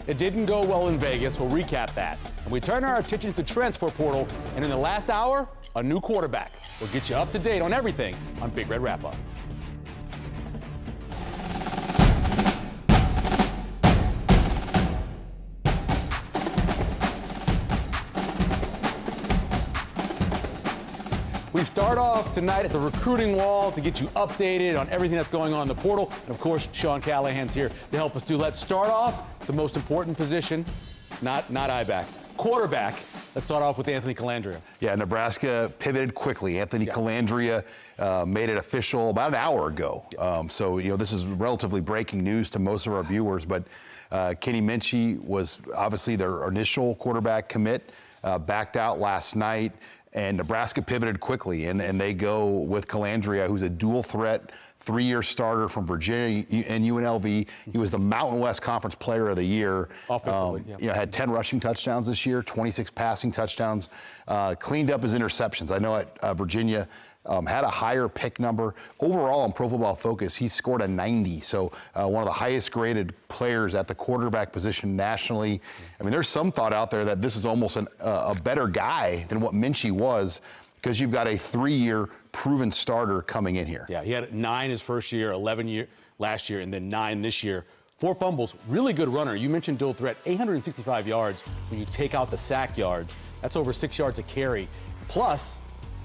It didn't go well in Vegas. We'll recap that. And we turn our attention to the transfer portal. And in the last hour, a new quarterback. We'll get you up to date on everything on Big Red Wrap Up. We start off tonight at the recruiting wall to get you updated on everything that's going on in the portal. And of course, Sean Callahan's here to help us do. Let's start off the most important position, not I-back, quarterback. Let's start off with Anthony Colandrea. Yeah, Nebraska pivoted quickly. Anthony Colandrea made it official about an hour ago. So, this is relatively breaking news to most of our viewers, but Kenny Minchey was obviously their initial quarterback commit, backed out last night. And Nebraska pivoted quickly, and they go with Colandrea, who's a dual threat, 3-year starter from Virginia and UNLV. He was the Mountain West Conference Player of the Year. Offensively, had 10 rushing touchdowns this year, 26 passing touchdowns, cleaned up his interceptions. I know at Virginia, had a higher pick number. Overall, in Pro Football Focus, he scored a 90. So one of the highest graded players at the quarterback position nationally. I mean, there's some thought out there that this is almost a better guy than what Minchey was, because you've got a 3-year proven starter coming in here. Yeah, he had 9 his first year, 11 last year, and then 9 this year. 4 fumbles, really good runner. You mentioned dual threat, 865 yards when you take out the sack yards. That's over 6 yards a carry. Plus,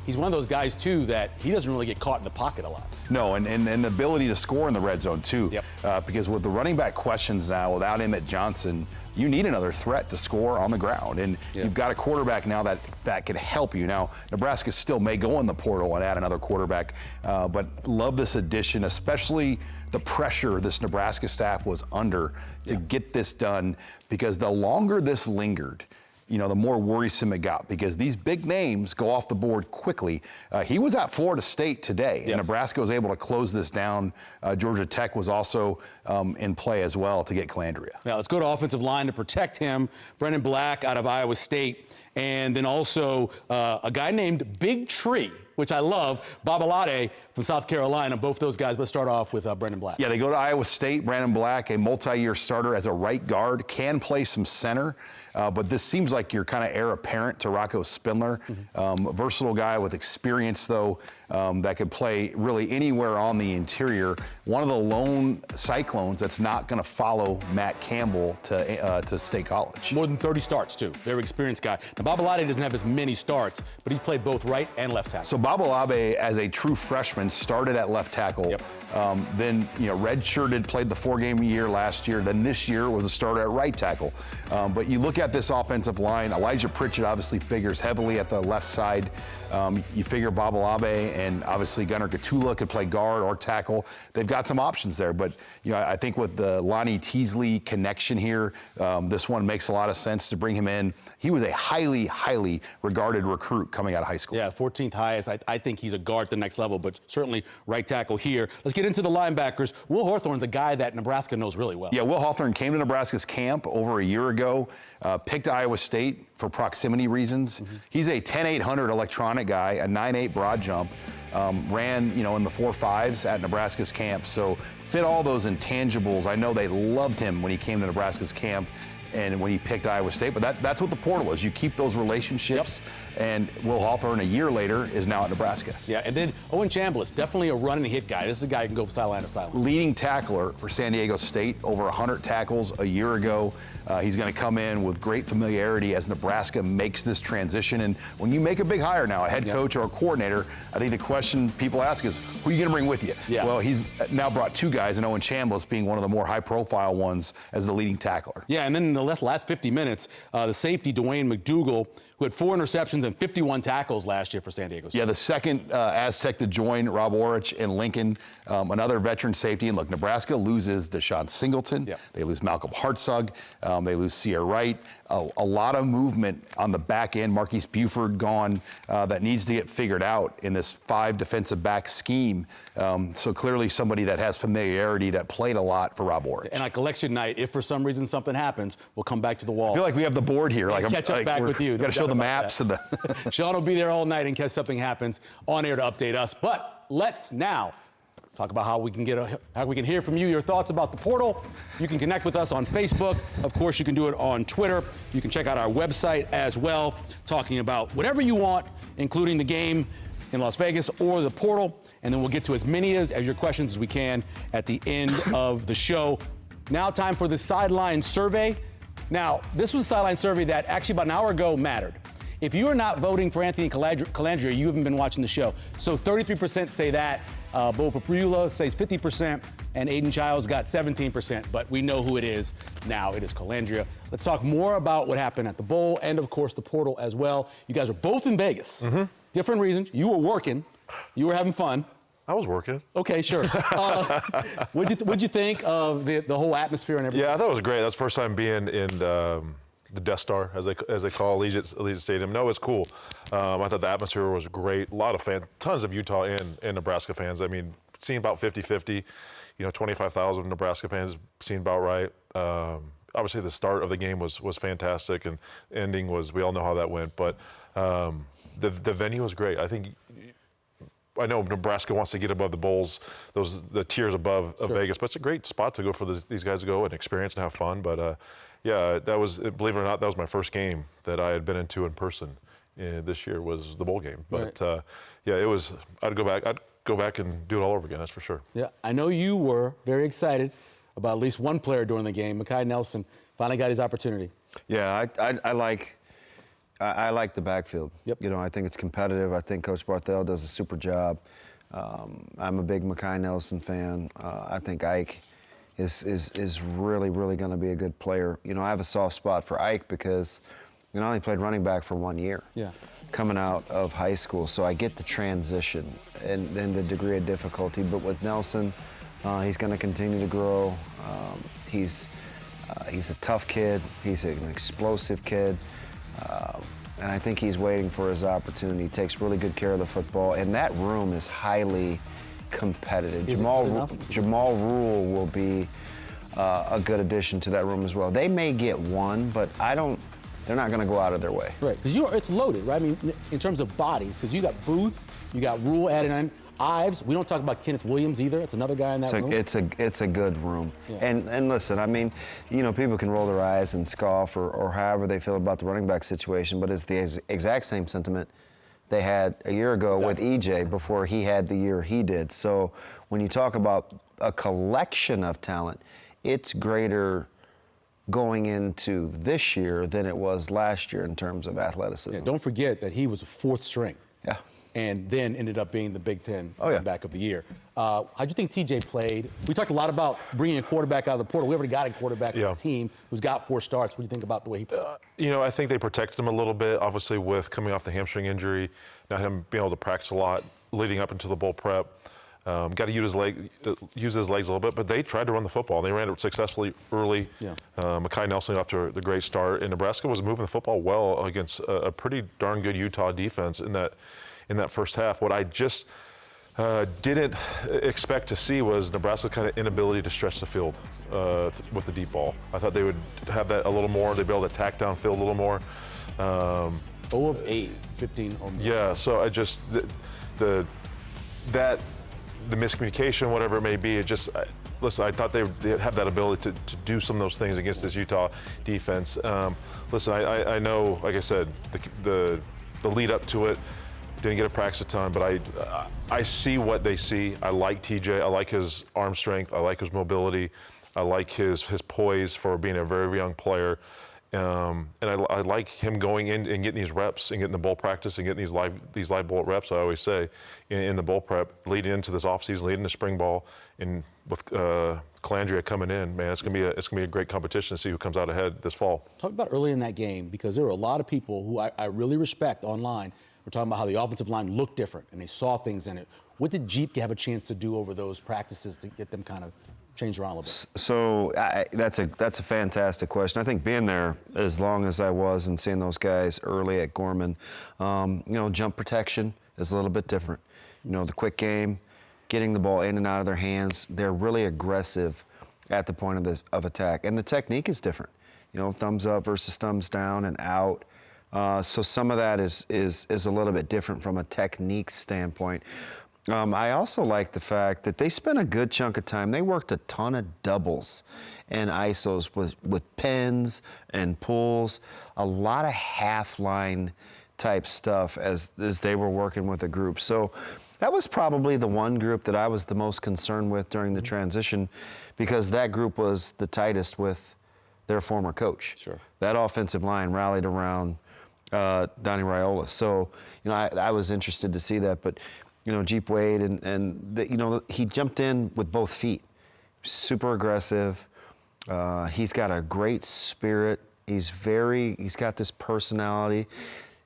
he's one of those guys, too, that he doesn't really get caught in the pocket a lot. No, and the ability to score in the red zone, too. Yep. Because with the running back questions now, without Emmett Johnson, you need another threat to score on the ground. And you've got a quarterback now that can help you. Now, Nebraska still may go in the portal and add another quarterback, but love this addition, especially the pressure this Nebraska staff was under to get this done, because the longer this lingered, the more worrisome it got, because these big names go off the board quickly. He was at Florida State today, and Nebraska was able to close this down. Georgia Tech was also in play as well to get Colandrea. Now let's go to offensive line to protect him. Brendan Black out of Iowa State, and then also a guy named Big Tree, which I love, Babalade from South Carolina. Both those guys. Let's start off with Brendan Black. Yeah, they go to Iowa State. Brandon Black, a multi-year starter as a right guard, can play some center, but this seems like you're kind of heir apparent to Rocco Spindler. A versatile guy with experience, though, that could play really anywhere on the interior. One of the lone Cyclones that's not going to follow Matt Campbell to State College. More than 30 starts, too. Very experienced guy. Now, Babalade doesn't have as many starts, but he's played both right and left tackle. So Babalabe, as a true freshman, started at left tackle. Then, redshirted, played the 4-game year last year. Then this year was a starter at right tackle. But you look at this offensive line, Elijah Pritchett obviously figures heavily at the left side. You figure Babalabe and obviously Gunnar Gatula could play guard or tackle. They've got some options there. But, I think with the Lonnie Teasley connection here, this one makes a lot of sense to bring him in. He was a highly, highly regarded recruit coming out of high school. Yeah, 14th highest. I think he's a guard at the next level, but certainly right tackle here. Let's get into the linebackers. Will Hawthorne's a guy that Nebraska knows really well. Yeah, Will Hawthorne came to Nebraska's camp over a year ago, picked Iowa State for proximity reasons. He's a 10-800 electronic guy, a 9-8 broad jump, ran, in the 4.5s at Nebraska's camp. So fit all those intangibles. I know they loved him when he came to Nebraska's camp and when he picked Iowa State, but that's what the portal is. You keep those relationships, and Will Hawthorne a year later is now at Nebraska. Yeah, and then Owen Chambliss, definitely a run and hit guy. This is a guy who can go sideline to sideline. Leading tackler for San Diego State, over 100 tackles a year ago. He's going to come in with great familiarity as Nebraska makes this transition. And when you make a big hire now, a head coach or a coordinator, I think the question people ask is, who are you going to bring with you? Yeah. Well, he's now brought 2 guys, and Owen Chambliss being one of the more high-profile ones as the leading tackler. Yeah, and then in the last 50 minutes, the safety, Dwayne McDougal, who had 4 interceptions and 51 tackles last year for San Diego State. Yeah, the second Aztec to join Rob Orich and Lincoln, another veteran safety. And look, Nebraska loses Deshaun Singleton. They lose Malcolm Hartzug. They lose Sierra Wright. A lot of movement on the back end. Marquise Buford gone. That needs to get figured out in this 5 defensive back scheme. So clearly somebody that has familiarity, that played a lot for Rob Orich. And like election night, if for some reason something happens, we'll come back to the wall. I feel like we have the board here. Like catch up back with you. Got to show the maps. And Sean will be there all night in case something happens on air to update us. But let's now talk about how we can hear from you, your thoughts about the portal. You can connect with us on Facebook. Of course, you can do it on Twitter. You can check out our website as well, talking about whatever you want, including the game in Las Vegas or the portal. And then we'll get to as many as your questions as we can at the end of the show. Now time for the sideline survey. Now, this was a sideline survey that actually about an hour ago mattered. If you are not voting for Anthony Colandrea, you haven't been watching the show. So 33% say that. Bo Papula says 50%, and Aiden Childs got 17%, but we know who it is now. It is Colandrea. Let's talk more about what happened at the Bowl and, of course, the portal as well. You guys are both in Vegas. Mm-hmm. Different reasons. You were working. You were having fun. I was working. Okay, sure. What'd you think of the whole atmosphere and everything? Yeah, I thought it was great. That's the first time being in the Death Star, as they call Allegiant Stadium. No, it was cool. I thought the atmosphere was great. A lot of fans, tons of Utah and Nebraska fans. I mean, seeing about 50-50. 25,000 Nebraska fans seemed about right. Obviously, the start of the game was fantastic, and ending was, we all know how that went. But the venue was great. I know Nebraska wants to get above the bowls, the tiers above of Vegas, but it's a great spot to go for these guys to go and experience and have fun. But yeah, that was, believe it or not, that was my first game that I had been into in person this year was the bowl game. But yeah, it was. I'd go back and do it all over again. That's for sure. Yeah, I know you were very excited about at least one player during the game. Makai Nelson finally got his opportunity. Yeah, I like the backfield. Yep. I think it's competitive. I think Coach Barthel does a super job. I'm a big Makai Nelson fan. I think Ike is really, really going to be a good player. I have a soft spot for Ike because I only played running back for 1 year. Yeah. Coming out of high school, so I get the transition and the degree of difficulty. But with Nelson, he's going to continue to grow. He's a tough kid. He's an explosive kid. And I think he's waiting for his opportunity. He takes really good care of the football. And that room is highly competitive. Jamal Rule will be a good addition to that room as well. They may get one, but they're not going to go out of their way. Right, because it's loaded, right? I mean, in terms of bodies, because you got Booth, you got Rule added in, Ives. We don't talk about Kenneth Williams either. It's another guy in that room. It's a good room. Yeah. And listen, I mean, people can roll their eyes and scoff or however they feel about the running back situation, but it's the exact same sentiment they had a year ago with EJ before he had the year he did. So when you talk about a collection of talent, it's greater going into this year than it was last year in terms of athleticism. Yeah, don't forget that he was a fourth string. Yeah. And then ended up being the Big Ten back of the year. How'd you think TJ played? We talked a lot about bringing a quarterback out of the portal. We already got a quarterback on the team who's got 4 starts. What do you think about the way he played? I think they protected him a little bit, obviously with coming off the hamstring injury, not him being able to practice a lot leading up into the bowl prep. Got to use his legs a little bit, but they tried to run the football. They ran it successfully early. Yeah. Makai Nelson off to the great start, and Nebraska was moving the football well against a pretty darn good Utah defense in that first half. What I just didn't expect to see was Nebraska's kind of inability to stretch the field with the deep ball. I thought they would have that a little more. They'd be able to attack downfield a little more. 0 of 8, 15 or more. Yeah, so I just the miscommunication, whatever it may be, listen, I thought they would have that ability to do some of those things against this Utah defense. Listen, I know, like I said, the lead up to it, didn't get to practice a ton, but I see what they see. I like TJ. I like his arm strength. I like his mobility. I like his poise for being a very young player. And I like him going in and getting these reps and getting the bowl practice and getting these live bowl reps, I always say, in the bowl prep, leading into this offseason, leading into spring ball. And with Colandrea coming in, man, it's gonna be a great competition to see who comes out ahead this fall. Talk about early in that game, because there were a lot of people who I really respect online. We're talking about how the offensive line looked different and they saw things in it. What did Jeep have a chance to do over those practices to get them kind of changed around a little bit? So that's a fantastic question. I think being there as long as I was and seeing those guys early at Gorman, jump protection is a little bit different. The quick game, getting the ball in and out of their hands, they're really aggressive at the point of attack. And the technique is different. Thumbs up versus thumbs down and out. So some of that is a little bit different from a technique standpoint. I also like the fact that they spent a good chunk of time. They worked a ton of doubles and isos with pins and pulls, a lot of half-line type stuff as they were working with a group. So that was probably the one group that I was the most concerned with during the transition, because that group was the tightest with their former coach. Sure. That offensive line rallied around Donnie Raiola. So, I was interested to see that. But, Jeep Wade, he jumped in with both feet. Super aggressive. He's got a great spirit. He's got this personality.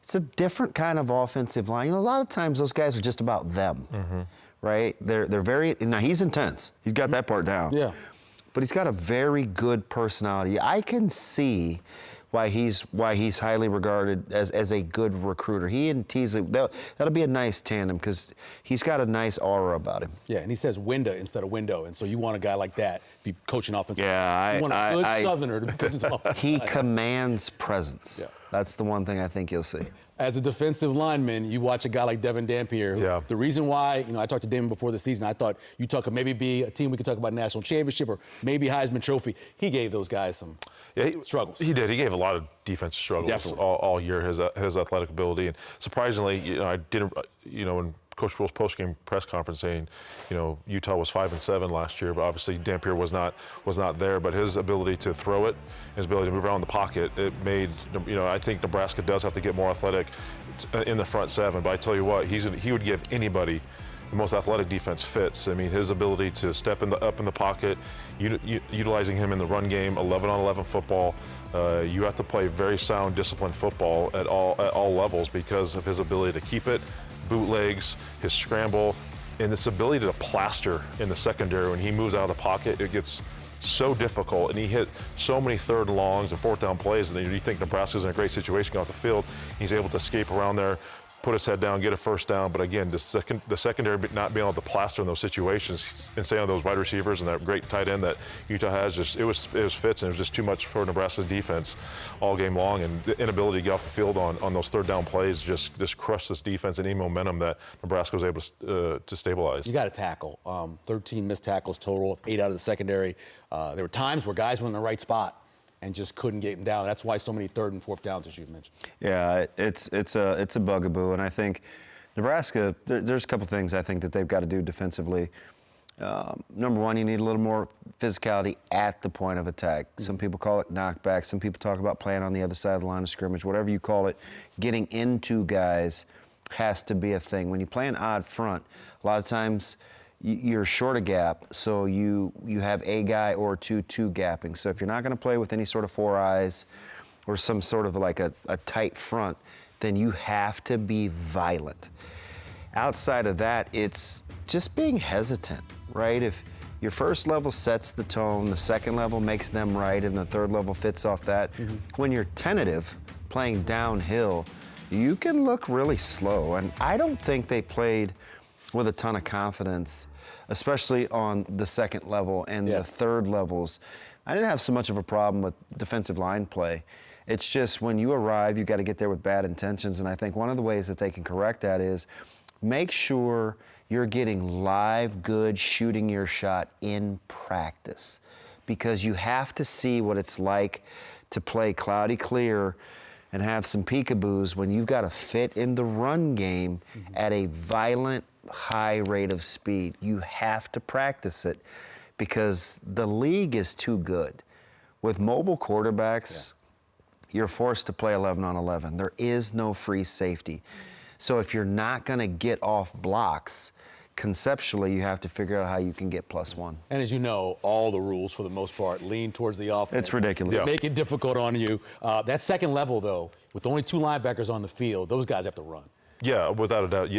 It's a different kind of offensive line. A lot of times those guys are just about them, right? They're very, now he's intense. He's got that part down. Yeah. But he's got a very good personality. I can see why he's highly regarded as a good recruiter. He and Teasley, that'll be a nice tandem because he's got a nice aura about him. Yeah, and he says window instead of window, and so you want a guy like that be coaching offensive. Yeah, you want a good Southerner to be coaching offensive. He commands presence. Yeah. That's the one thing I think you'll see. As a defensive lineman, you watch a guy like Devin Dampier. Who, the reason why, I talked to Damon before the season, I thought Utah could maybe be a team we could talk about national championship or maybe Heisman Trophy. He gave those guys some struggles. He did. He gave a lot of defensive struggles all year, his athletic ability. And surprisingly, I didn't, when Coach Will's post-game press conference saying, Utah was 5-7 last year, but obviously Dampier was not there. But his ability to throw it, his ability to move around the pocket, it made, I think Nebraska does have to get more athletic in the front seven. But I tell you what, he would give anybody the most athletic defense fits. I mean, his ability to step up in the pocket, utilizing him in the run game, 11-on-11 football. You have to play very sound, disciplined football at all levels because of his ability to keep it, bootlegs, his scramble, and this ability to plaster in the secondary. When he moves out of the pocket, it gets so difficult, and he hit so many third and longs and fourth down plays, and you think Nebraska's in a great situation going off the field. He's able to escape around there, put his head down, get a first down. But again, the secondary not being able to plaster in those situations and stay on those wide receivers and that great tight end that Utah has, it was fits, and it was just too much for Nebraska's defense all game long. And the inability to get off the field on those third down plays just crushed this defense and any momentum that Nebraska was able to stabilize. You got to tackle. 13 missed tackles total, 8 out of the secondary. There were times where guys were in the right spot and just couldn't get them down. That's why so many third and fourth downs, as you mentioned. Yeah, it's a bugaboo, and I think Nebraska, there's a couple things I think that they've got to do defensively. Number one, you need a little more physicality at the point of attack. Some people call it knockback. Some people talk about playing on the other side of the line of scrimmage. Whatever you call it, getting into guys has to be a thing. When you play an odd front, a lot of times you're short a gap, so you have a guy or two gapping. So if you're not going to play with any sort of four eyes or some sort of like a tight front, then you have to be violent. Outside of that, it's just being hesitant, right? If your first level sets the tone, the second level makes them right, and the third level fits off that. When you're tentative, playing downhill, you can look really slow. And I don't think they played with a ton of confidence, especially on the second level and the third levels. I didn't have so much of a problem with defensive line play. It's just when you arrive, you got to get there with bad intentions. And I think one of the ways that they can correct that is make sure you're getting live, good shooting your shot in practice, because you have to see what it's like to play cloudy clear and have some peekaboos when you've got to fit in the run game at a violent, high rate of speed. You have to practice it because the league is too good. With mobile quarterbacks, you're forced to play 11-on-11. There is no free safety. So if you're not going to get off blocks, conceptually, you have to figure out how you can get +1. And as you know, all the rules, for the most part, lean towards the offense. It's ridiculous. Make it difficult on you. That second level, though, with only 2 linebackers on the field, those guys have to run. Yeah, without a doubt.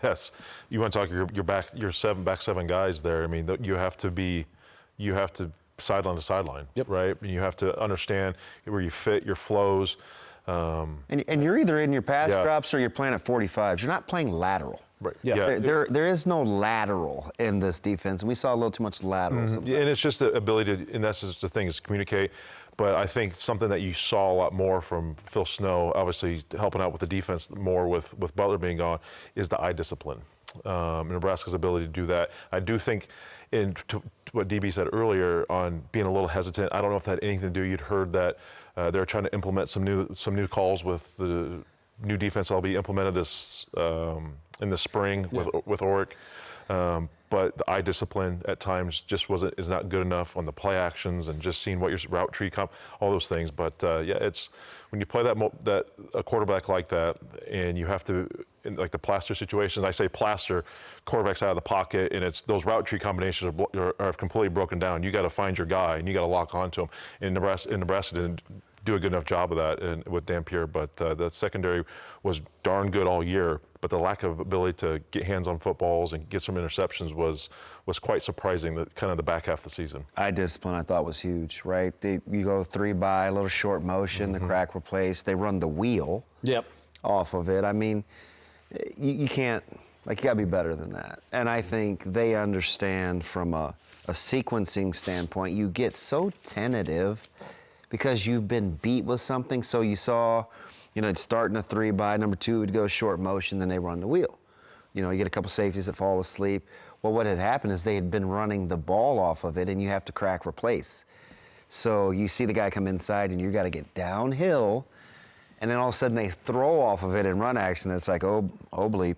Yes, you want to talk your back seven guys there. I mean, you have to sideline to sideline, right? You have to understand where you fit your flows. And you're either in your pass drops or you're playing at 45s. You're not playing lateral. Right. Yeah. There is no lateral in this defense, and we saw a little too much lateral sometimes. And it's just the ability to, and that's just the thing, is communicate. But I think something that you saw a lot more from Phil Snow, obviously helping out with the defense more with Butler being gone, is the eye discipline. Nebraska's ability to do that. I do think, to what DB said earlier on being a little hesitant, I don't know if that had anything to do. You'd heard that they're trying to implement some new calls with the new defense that'll be implemented this in the spring with Oric. But the eye discipline at times just is not good enough on the play actions and just seeing what your route tree all those things. But it's when you play a quarterback like that, and you have to, in like the plaster situations, I say plaster, quarterback's out of the pocket, and it's those route tree combinations are completely broken down. You got to find your guy and you got to lock onto him. And Nebraska didn't do a good enough job of that with Dampier, but the secondary was darn good all year. But the lack of ability to get hands on footballs and get some interceptions was quite surprising. Kind of the back half of the season. Eye discipline, I thought, was huge. Right? You go 3-by, a little short motion, the crack replaced. They run the wheel. Yep. Off of it. I mean, you can't. Like, you got to be better than that. And I think they understand from a sequencing standpoint. You get so tentative because you've been beat with something. So you saw, it'd start in a 3-by, number 2 would go short motion, then they run the wheel. You get a couple safeties that fall asleep. Well, what had happened is they had been running the ball off of it, and you have to crack replace. So you see the guy come inside, and you got to get downhill, and then all of a sudden they throw off of it in run action. It's like, oh bleep,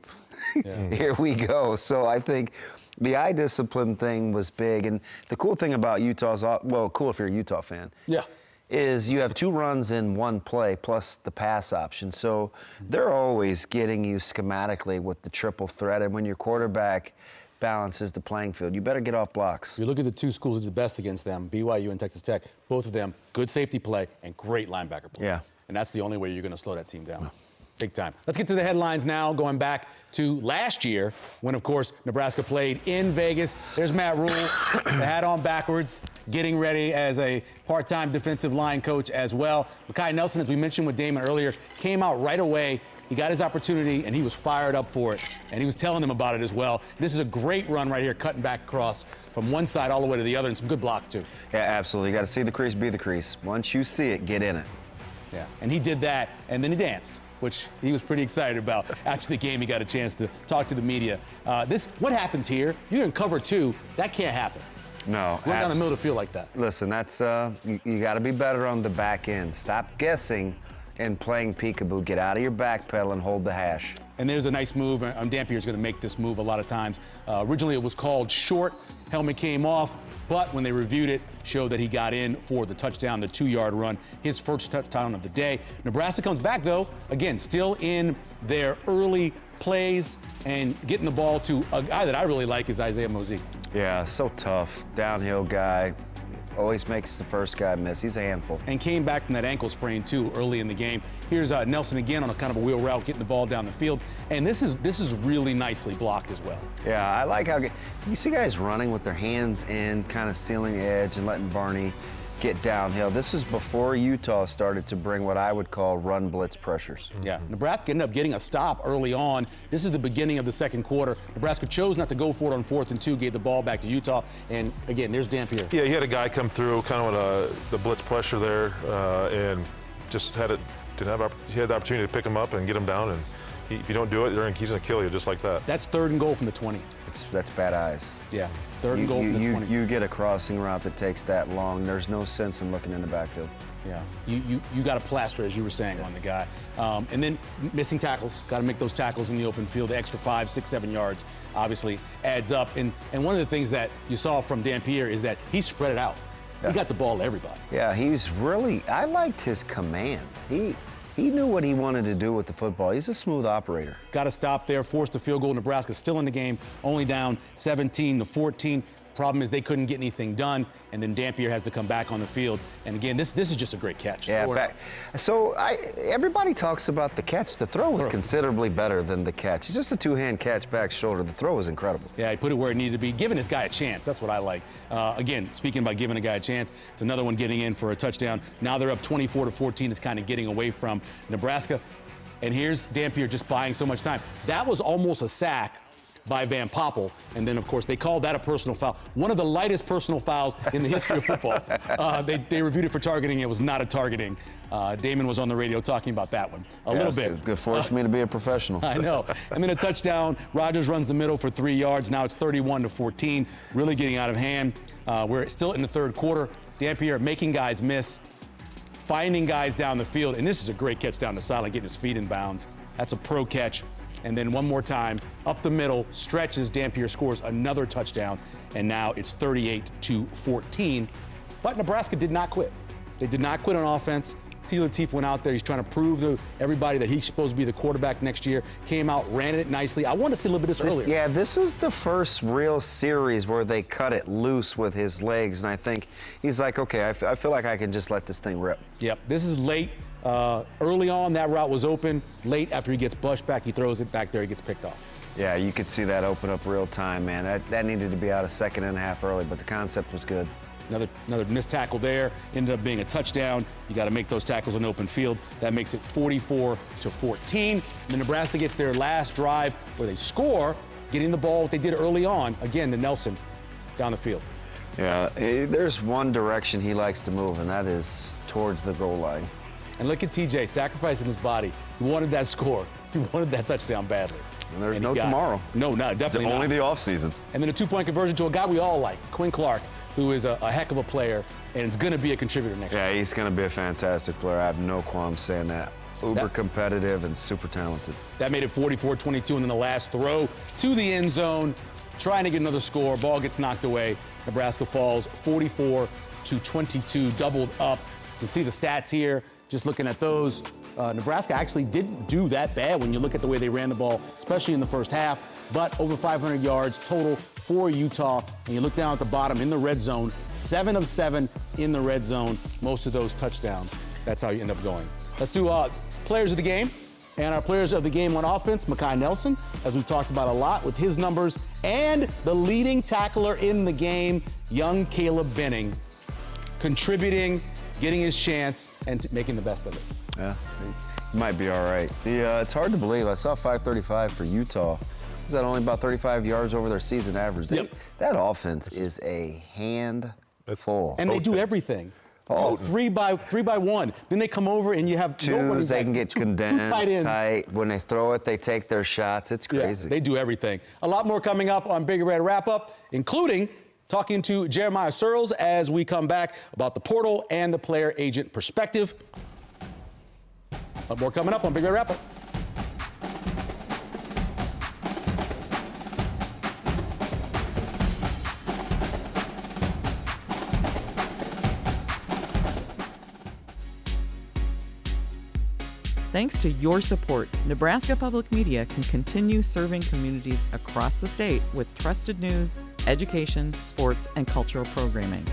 here we go. So I think the eye discipline thing was big, and the cool thing about Utah's, well, cool if you're a Utah fan. Yeah. Is you have 2 runs in 1 play plus the pass option. So they're always getting you schematically with the triple threat. And when your quarterback balances the playing field, you better get off blocks. You look at the 2 schools that did the best against them, BYU and Texas Tech, both of them, good safety play and great linebacker play. Yeah. And that's the only way you're going to slow that team down. Big time. Let's get to the headlines now, going back to last year when, of course, Nebraska played in Vegas. There's Matt Rule, the hat on backwards, getting ready as a part-time defensive line coach as well. Makai Nelson, as we mentioned with Damon earlier, came out right away. He got his opportunity, and he was fired up for it. And he was telling them about it as well. This is a great run right here, cutting back across from one side all the way to the other, and some good blocks, too. Yeah, absolutely. You got to see the crease, be the crease. Once you see it, get in it. Yeah, and he did that, and then he danced, which he was pretty excited about. After the game, he got a chance to talk to the media. What happens here? You're in cover 2. That can't happen. No. Run down the middle of the field like that. Listen, that's you got to be better on the back end. Stop guessing and playing peekaboo. Get out of your back pedal and hold the hash. And there's a nice move. Dampier's going to make this move a lot of times. Originally, it was called short. Helmet came off, but when they reviewed it, showed that he got in for the touchdown, the 2-yard run, his first touchdown of the day. Nebraska comes back, though, again, still in their early plays and getting the ball to a guy that I really like is Isaiah Mozee. Yeah, so tough. Downhill guy. Always makes the first guy miss. He's a handful. And came back from that ankle sprain, too, early in the game. Here's Nelson again on a kind of a wheel route, getting the ball down the field. And this is really nicely blocked as well. Yeah, I like how you see guys running with their hands in, kind of sealing the edge and letting Barney get downhill. This was before Utah started to bring what I would call run blitz pressures. Yeah, Nebraska ended up getting a stop early on. This is the beginning of the second quarter. Nebraska chose not to go for it on 4th and 2, gave the ball back to Utah. And again, there's Dampier. Yeah, he had a guy come through kind of with the blitz pressure there, and just had he had the opportunity to pick him up and get him down. And if you don't do it, he's going to kill you just like that. That's 3rd and goal from the 20. That's bad eyes. Yeah, 3rd and goal from the 20. You get a crossing route that takes that long. There's no sense in looking in the backfield. Yeah, you got to plaster, as you were saying, on the guy. And then missing tackles. Got to make those tackles in the open field. The extra 5, 6, 7 yards obviously adds up. And one of the things that you saw from Dampier is that he spread it out. Yeah. He got the ball to everybody. Yeah, I liked his command. He knew what he wanted to do with the football. He's a smooth operator. Got to stop there, forced the field goal. Nebraska still in the game, only down 17-14. Problem is they couldn't get anything done, and then Dampier has to come back on the field. And again, this is just a great catch. Yeah, everybody talks about the catch. The throw was considerably better than the catch. It's just a 2-hand catch back shoulder. The throw was incredible. Yeah, he put it where it needed to be, giving this guy a chance. That's what I like. Again, speaking about giving a guy a chance, it's another one getting in for a touchdown. Now they're up 24-14. It's kind of getting away from Nebraska. And here's Dampier just buying so much time. That was almost a sack by Van Poppel. And then, of course, they called that a personal foul. One of the lightest personal fouls in the history of football. They reviewed it for targeting. It was not a targeting. Damon was on the radio talking about that one a little bit. It forced me to be a professional. I know. And then a touchdown. Rodgers runs the middle for 3 yards. Now it's 31-14. Really getting out of hand. We're still in the third quarter. Dampier making guys miss, finding guys down the field. And this is a great catch down the sideline, getting his feet in bounds. That's a pro catch. And then one more time, up the middle, stretches, Dampier scores another touchdown, and now it's 38-14. But Nebraska did not quit. They did not quit on offense. T. Lateef went out there. He's trying to prove to everybody that he's supposed to be the quarterback next year. Came out, ran it nicely. I wanted to see a little bit of this earlier. Yeah, this is the first real series where they cut it loose with his legs, and I think he's like, okay, I feel like I can just let this thing rip. Yep, this is late. Early on, that route was open. Late, after he gets bushed back, he throws it back there, he gets picked off. Yeah, you could see that open up real time, man. That needed to be out a second and a half early, but the concept was good. Another missed tackle there, ended up being a touchdown. You got to make those tackles on open field. That makes it 44-14. And Nebraska gets their last drive where they score, getting the ball what they did early on, again to Nelson down the field. Yeah, there's one direction he likes to move, and that is towards the goal line. And look at TJ sacrificing his body. He wanted that score. He wanted that touchdown badly. And there's no tomorrow. No, definitely only not. the offseason. And then a two-point conversion to a guy we all like, Quinn Clark, who is a heck of a player and is going to be a contributor next year. Yeah, he's going to be a fantastic player. I have no qualms saying that. Uber competitive and super talented. That made it 44-22, and then the last throw to the end zone, trying to get another score. Ball gets knocked away. Nebraska falls 44-22, doubled up. You can see the stats here. Just looking at those, Nebraska actually didn't do that bad when you look at the way they ran the ball, especially in the first half. But over 500 yards total for Utah. And you look down at the bottom in the red zone, 7 of 7 in the red zone, most of those touchdowns. That's how you end up going. Let's do players of the game. And our players of the game on offense, Makai Nelson, as we've talked about a lot with his numbers, and the leading tackler in the game, young Caleb Benning, contributing, getting his chance, and making the best of it. Yeah, he might be all right. It's hard to believe. I saw 535 for Utah. Is that only about 35 yards over their season average? Yep. That offense is a handful. And they do everything. Oh, 3 by 1. Then they come over and you have twos. They can get condensed, tight. When they throw it, they take their shots. It's crazy. Yeah, they do everything. A lot more coming up on Big Red Wrap-Up, including talking to Jeremiah Searles as we come back about the portal and the player agent perspective. A lot more coming up on Big Red Wrap-Up. Thanks to your support, Nebraska Public Media can continue serving communities across the state with trusted news, education, sports, and cultural programming.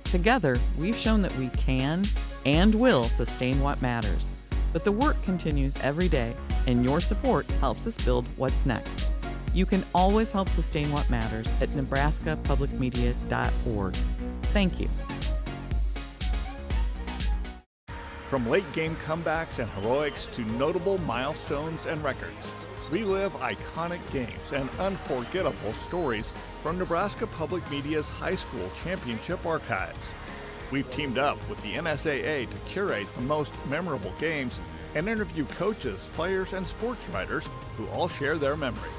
Together, we've shown that we can and will sustain what matters. But the work continues every day, and your support helps us build what's next. You can always help sustain what matters at nebraskapublicmedia.org. Thank you. From late-game comebacks and heroics to notable milestones and records, relive iconic games and unforgettable stories from Nebraska Public Media's high school championship archives. We've teamed up with the NSAA to curate the most memorable games and interview coaches, players, and sports writers who all share their memories.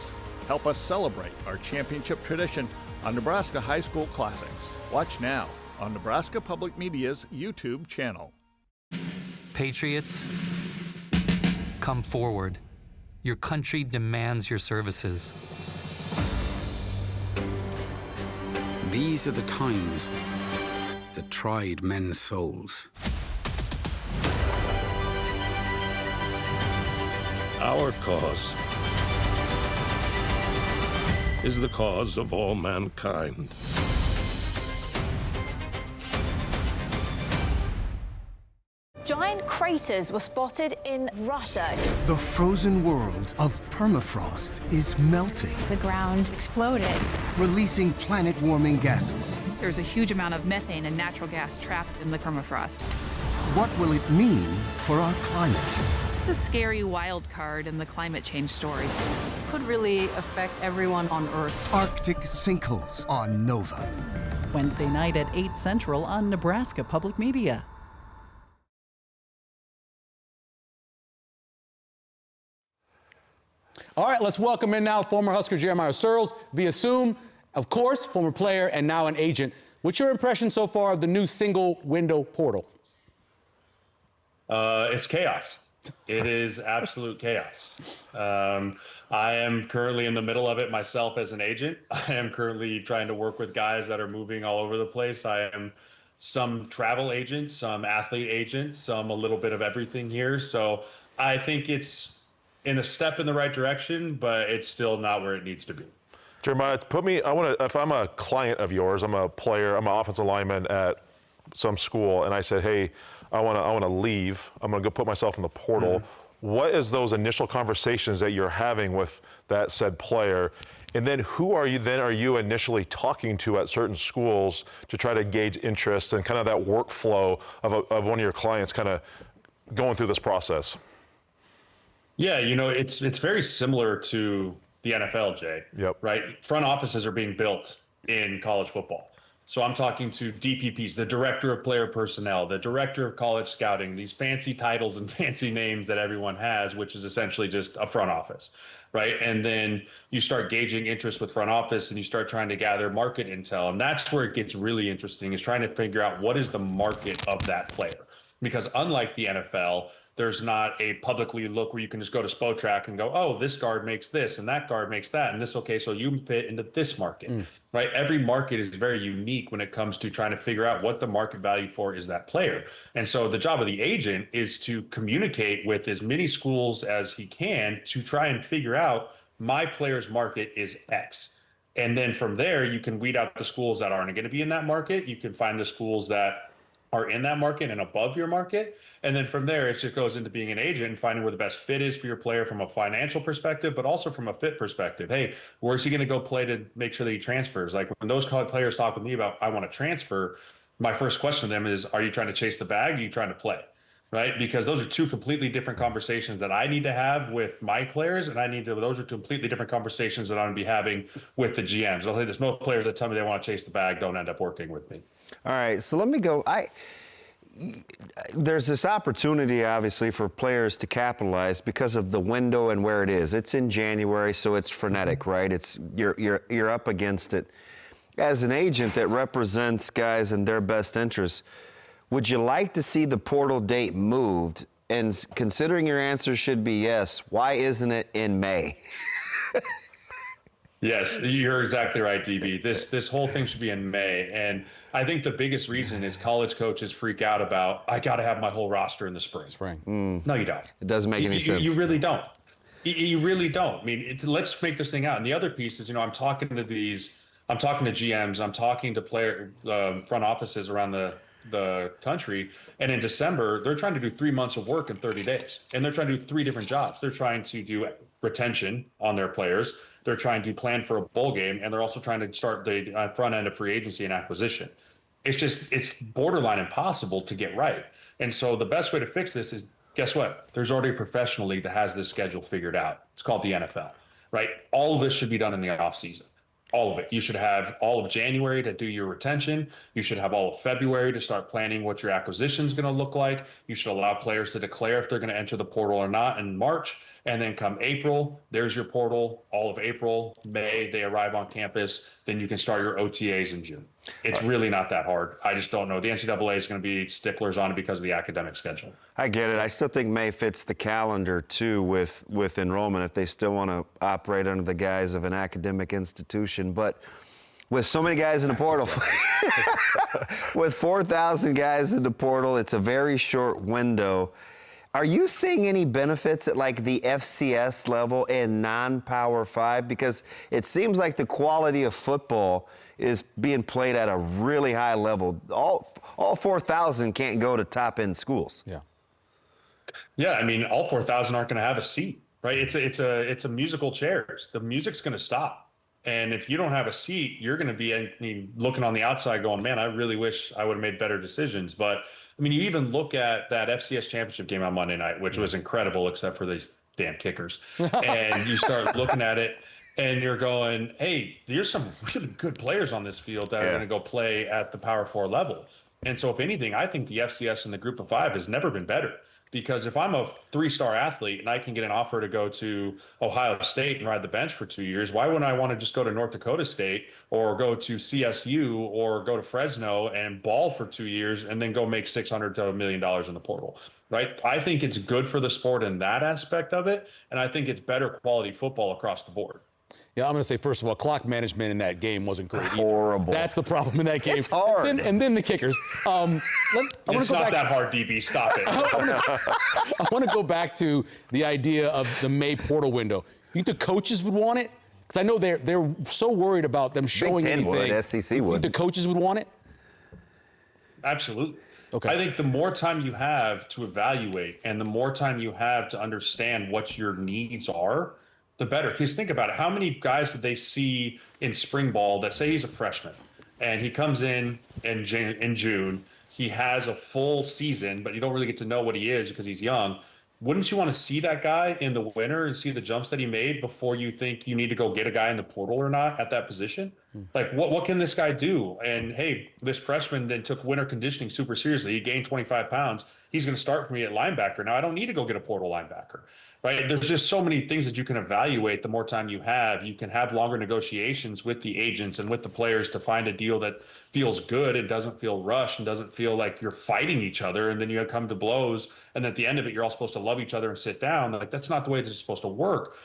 Help us celebrate our championship tradition on Nebraska High School Classics. Watch now on Nebraska Public Media's YouTube channel. Patriots, come forward. Your country demands your services. These are the times that tried men's souls. Our cause is the cause of all mankind. Giant craters were spotted in Russia. The frozen world of permafrost is melting. The ground exploded, releasing planet-warming gases. There's a huge amount of methane and natural gas trapped in the permafrost. What will it mean for our climate? It's a scary wild card in the climate change story. Could really affect everyone on Earth. Arctic sinkholes on Nova. Wednesday night at 8 Central on Nebraska Public Media. All right, let's welcome in now former Husker Jeremiah Sirles via Zoom. Of course, former player and now an agent. What's your impression so far of the new single window portal? It's chaos. It is absolute chaos. I am currently in the middle of it myself as an agent. I am currently trying to work with guys that are moving all over the place. I am some travel agent, some athlete agent, some a little bit of everything here. So I think it's in a step in the right direction, but it's still not where it needs to be. Jeremiah, if I'm a client of yours, I'm a player, I'm an offensive lineman at some school, and I said, hey, I want to leave. I'm going to go put myself in the portal. What is those initial conversations that you're having with that said player? And then who are you initially talking to at certain schools to try to gauge interest and kind of that workflow of one of your clients kind of going through this process? Yeah, it's very similar to the NFL, Jay. Yep. Right? Front offices are being built in college football. So I'm talking to DPPs, the director of player personnel, the director of college scouting, these fancy titles and fancy names that everyone has, which is essentially just a front office, right? And then you start gauging interest with front office and you start trying to gather market intel. And that's where it gets really interesting, is trying to figure out what is the market of that player. Because unlike the NFL, there's not a publicly look where you can just go to Spotrac and go, oh, this guard makes this and that guard makes that. And this, okay, so you fit into this market, right? Every market is very unique when it comes to trying to figure out what the market value for is that player. And so the job of the agent is to communicate with as many schools as he can to try and figure out my player's market is X. And then from there, you can weed out the schools that aren't going to be in that market. You can find the schools that are in that market and above your market. And then from there, it just goes into being an agent and finding where the best fit is for your player from a financial perspective, but also from a fit perspective. Hey, where's he going to go play to make sure that he transfers? Like when those players talk with me about, I want to transfer, my first question to them is, are you trying to chase the bag? Or are you trying to play? Right? Because those are two completely different conversations that I need to have with my players. And those are completely different conversations that I'm going to be having with the GMs. I'll say there's no players that tell me they want to chase the bag, don't end up working with me. All right, so let me go. There's this opportunity, obviously, for players to capitalize because of the window and where it is. It's in January, so it's frenetic, right? You're up against it. As an agent that represents guys in their best interests, would you like to see the portal date moved? And considering your answer should be yes, why isn't it in May? Yes, you're exactly right, DB. This whole thing should be in May. And I think the biggest reason is college coaches freak out about, I got to have my whole roster in the spring. No, you don't. It doesn't make any sense. You really don't. You really don't. I mean, let's make this thing out. And the other piece is, I'm talking to GMs, I'm talking to player front offices around the country. And in December, they're trying to do 3 months of work in 30 days. And they're trying to do 3 different jobs. They're trying to do retention on their players. They're trying to plan for a bowl game, and they're also trying to start the front end of free agency and acquisition. It's borderline impossible to get right. And so the best way to fix this is, guess what? There's already a professional league that has this schedule figured out. It's called the NFL, right? All of this should be done in the offseason. All of it. You should have all of January to do your retention. You should have all of February to start planning what your acquisition is going to look like. You should allow players to declare if they're going to enter the portal or not in March. And then come April, there's your portal. All of April, May, they arrive on campus. Then you can start your OTAs in June. It's really not that hard. I just don't know. The NCAA is going to be sticklers on it because of the academic schedule. I get it. I still think May fits the calendar, too, with enrollment, if they still want to operate under the guise of an academic institution. But with so many guys in the portal, with 4,000 guys in the portal, it's a very short window. Are you seeing any benefits at like the FCS level in non-Power 5? Because it seems like the quality of football is being played at a really high level. All 4,000 can't go to top-end schools. Yeah, I mean, all 4,000 aren't going to have a seat, right? It's a musical chairs. The music's going to stop. And if you don't have a seat, you're going to be looking on the outside going, man, I really wish I would have made better decisions. But I mean, you even look at that FCS championship game on Monday night, which was incredible, except for these damn kickers. And you start looking at it and you're going, hey, there's some really good players on this field that are going to go play at the Power 4 level. And so if anything, I think the FCS and the Group of Five has never been better. Because if I'm a 3-star athlete and I can get an offer to go to Ohio State and ride the bench for 2 years, why wouldn't I want to just go to North Dakota State or go to CSU or go to Fresno and ball for 2 years and then go make $600 to $1 million in the portal, right? I think it's good for the sport in that aspect of it, and I think it's better quality football across the board. Yeah, I'm going to say, first of all, clock management in that game wasn't great either. Horrible. That's the problem in that game. It's hard. And then the kickers. It's not that hard, DB. Stop it. I want to go back to the idea of the May portal window. You think the coaches would want it? Because I know they're so worried about them showing Big Ten anything. would, SEC would. You think the coaches would want it? Absolutely. Okay. I think the more time you have to evaluate and the more time you have to understand what your needs are, the better. Because think about it. How many guys did they see in spring ball that say he's a freshman and he comes in June, he has a full season, but you don't really get to know what he is because he's young. Wouldn't you want to see that guy in the winter and see the jumps that he made before you think you need to go get a guy in the portal or not at that position? Like, what can this guy do? And, hey, this freshman then took winter conditioning super seriously. He gained 25 pounds. He's going to start for me at linebacker. Now, I don't need to go get a portal linebacker, right? There's just so many things that you can evaluate the more time you have. You can have longer negotiations with the agents and with the players to find a deal that feels good and doesn't feel rushed and doesn't feel like you're fighting each other. And then you come to blows. And at the end of it, you're all supposed to love each other and sit down. Like, that's not the way this is supposed to work.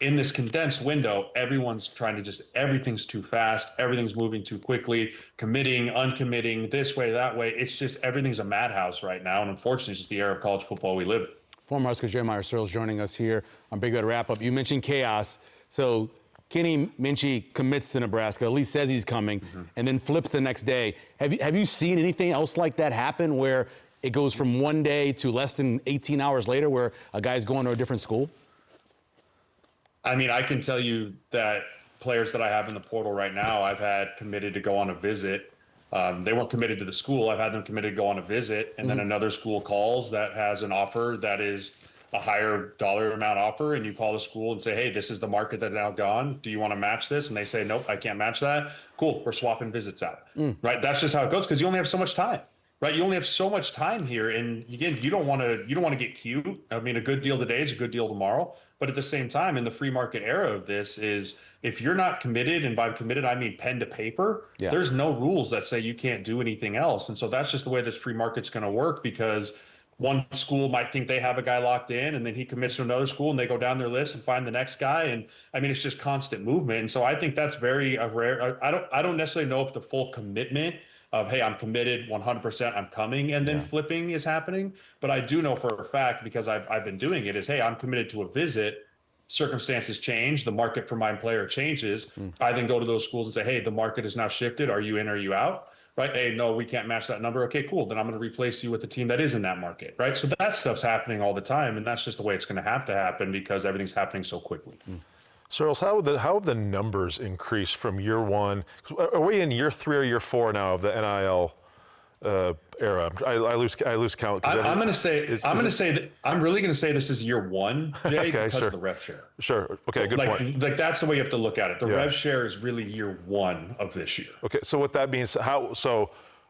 In this condensed window, everyone's trying to everything's too fast. Everything's moving too quickly, committing, uncommitting, this way, that way. It's just, everything's a madhouse right now. And unfortunately, it's just the era of college football we live in. Former Husker Jeremiah Searles joining us here on Big Red Wrap Up. You mentioned chaos. So Kenny Minchey commits to Nebraska, at least says he's coming, and then flips the next day. Have you seen anything else like that happen where it goes from one day to less than 18 hours later where a guy's going to a different school? I mean, I can tell you that players that I have in the portal right now, I've had committed to go on a visit. They weren't committed to the school. I've had them committed to go on a visit, and then another school calls that has an offer that is a higher dollar amount offer, and you call the school and say, hey, this is the market that's now gone. Do you want to match this? And they say, nope, I can't match that. Cool, we're swapping visits out, right? That's just how it goes because you only have so much time. Right, you only have so much time here, and again, you don't want to get cute. I mean, a good deal today is a good deal tomorrow, but at the same time, in the free market era of this, is if you're not committed, and by committed I mean pen to paper, there's no rules that say you can't do anything else, and so that's just the way this free market's going to work. Because one school might think they have a guy locked in, and then he commits to another school, and they go down their list and find the next guy, and I mean, it's just constant movement, and so I think that's very rare. I don't necessarily know if the full commitment of, hey, I'm committed 100%, I'm coming, and then flipping is happening. But I do know for a fact, because I've been doing it, is, hey, I'm committed to a visit. Circumstances change. The market for my player changes. I then go to those schools and say, hey, the market has now shifted. Are you in or are you out? Right? Hey, no, we can't match that number. Okay, cool. Then I'm going to replace you with the team that is in that market. Right? So that stuff's happening all the time. And that's just the way it's going to happen because everything's happening so quickly. Searles, how have the numbers increased from year one? Are we in year 3 or year 4 now of the NIL era? I lose count. I'm really going to say this is year 1, Jay, because of the rev share. Sure. Okay. Good point. Like that's the way you have to look at it. The rev share is really year 1 of this year. Okay. So what that means, how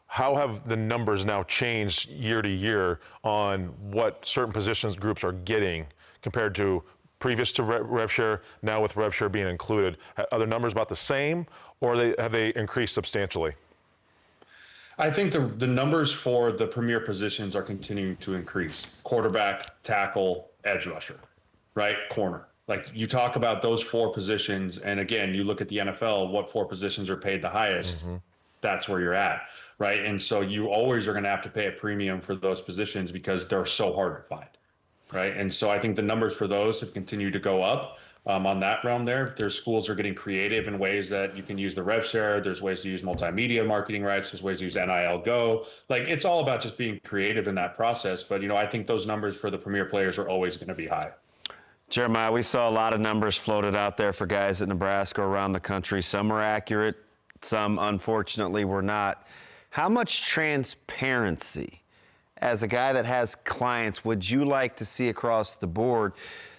have the numbers now changed year to year on what certain positions groups are getting compared to previous to rev share, now with rev share being included? Are the numbers about the same, or have they increased substantially? I think the numbers for the premier positions are continuing to increase. Quarterback, tackle, edge rusher, right? Corner. Like, you talk about those 4 positions, and again, you look at the NFL, what 4 positions are paid the highest, that's where you're at, right? And so you always are going to have to pay a premium for those positions because they're so hard to find. Right. And so I think the numbers for those have continued to go up on that realm there. There's schools are getting creative in ways that you can use the rev share. There's ways to use multimedia marketing rights. There's ways to use NIL Go. Like, it's all about just being creative in that process. But, I think those numbers for the premier players are always going to be high. Jeremiah, we saw a lot of numbers floated out there for guys at Nebraska around the country. Some are accurate, some unfortunately were not. How much transparency, as a guy that has clients, would you like to see across the board?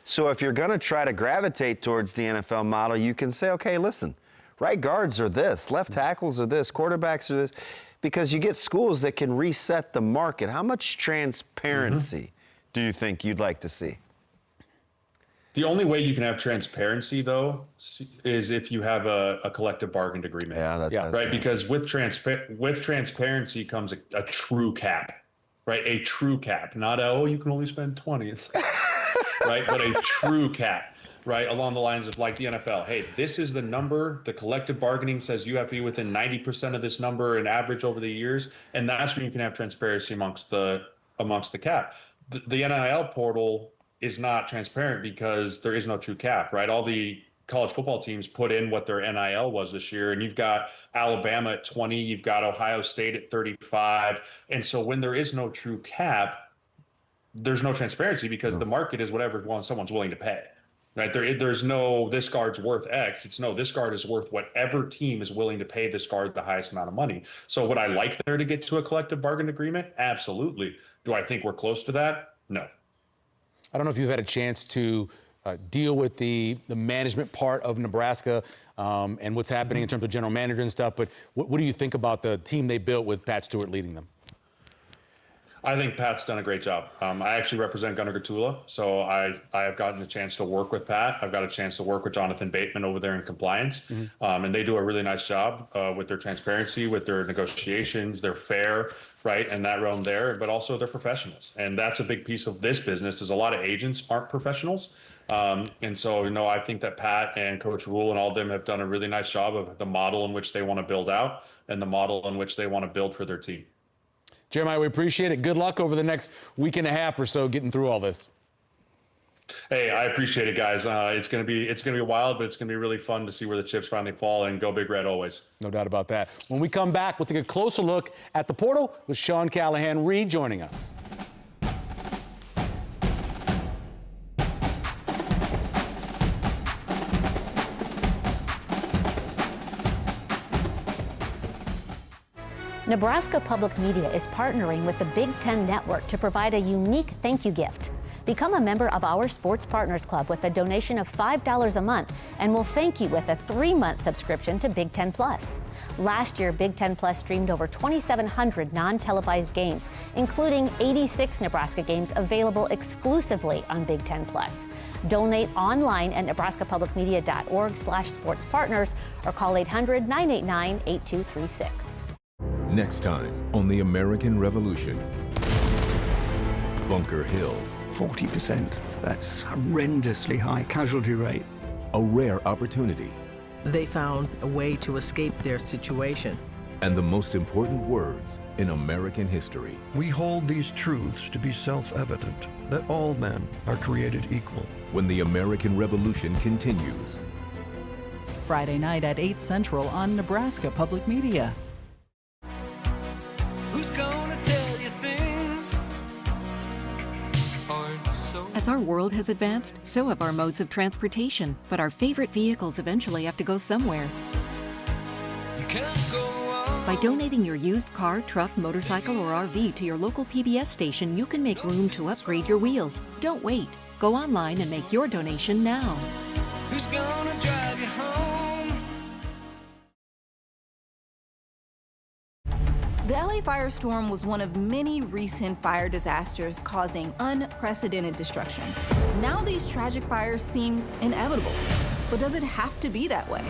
So if you're going to try to gravitate towards the NFL model, you can say, okay, listen, right guards are this, left tackles are this, quarterbacks are this, because you get schools that can reset the market. How much transparency do you think you'd like to see? The only way you can have transparency, though, is if you have a collective bargain agreement. Yeah, right. Because with transparency comes a true cap, right? A true cap, not you can only spend 20, right? But a true cap, right? Along the lines of like the NFL. Hey, this is the number. The collective bargaining says you have to be within 90% of this number and average over the years, and that's when you can have transparency amongst the cap. The NIL portal is not transparent because there is no true cap, right? All the college football teams put in what their NIL was this year, and you've got Alabama at 20, you've got Ohio State at 35. And so when there is no true cap, there's no transparency because the market is whatever someone's willing to pay, right? There's no, this guard's worth X. It's no, this guard is worth whatever team is willing to pay this guard the highest amount of money. So would I like there to get to a collective bargain agreement? Absolutely. Do I think we're close to that? No. I don't know if you've had a chance to deal with the management part of Nebraska and what's happening in terms of general manager and stuff, but what do you think about the team they built with Pat Stewart leading them? I think Pat's done a great job. I actually represent Gunnar Gatula, so I have gotten a chance to work with Pat. I've got a chance to work with Jonathan Bateman over there in compliance, and they do a really nice job with their transparency, with their negotiations. They're fair, right, in that realm there, but also they're professionals. And that's a big piece of this business is a lot of agents aren't professionals. And so, I think that Pat and Coach Rule and all of them have done a really nice job of the model in which they want to build out and the model in which they want to build for their team. Jeremiah, we appreciate it. Good luck over the next week and a half or so getting through all this. Hey, I appreciate it, guys. It's gonna be wild, but it's gonna be really fun to see where the chips finally fall, and go Big Red always. No doubt about that. When we come back, we'll take a closer look at the portal with Sean Callahan rejoining us. Nebraska Public Media is partnering with the Big Ten Network to provide a unique thank you gift. Become a member of our Sports Partners Club with a donation of $5 a month, and we'll thank you with a 3-month subscription to Big Ten Plus. Last year, Big Ten Plus streamed over 2,700 non-televised games, including 86 Nebraska games available exclusively on Big Ten Plus. Donate online at nebraskapublicmedia.org/sportspartners or call 800-989-8236. Next time on The American Revolution. Bunker Hill. 40%. That's horrendously high casualty rate. A rare opportunity. They found a way to escape their situation. And the most important words in American history. We hold these truths to be self-evident, that all men are created equal. When the American Revolution continues. Friday night at 8 Central on Nebraska Public Media. Who's gonna tell you things aren't so... As our world has advanced, so have our modes of transportation. But our favorite vehicles eventually have to go somewhere. You can't go on. By donating your used car, truck, motorcycle, or RV to your local PBS station, you can make room to upgrade your wheels. Don't wait. Go online and make your donation now. Who's gonna drive you home? The LA firestorm was one of many recent fire disasters causing unprecedented destruction. Now these tragic fires seem inevitable, but does it have to be that way?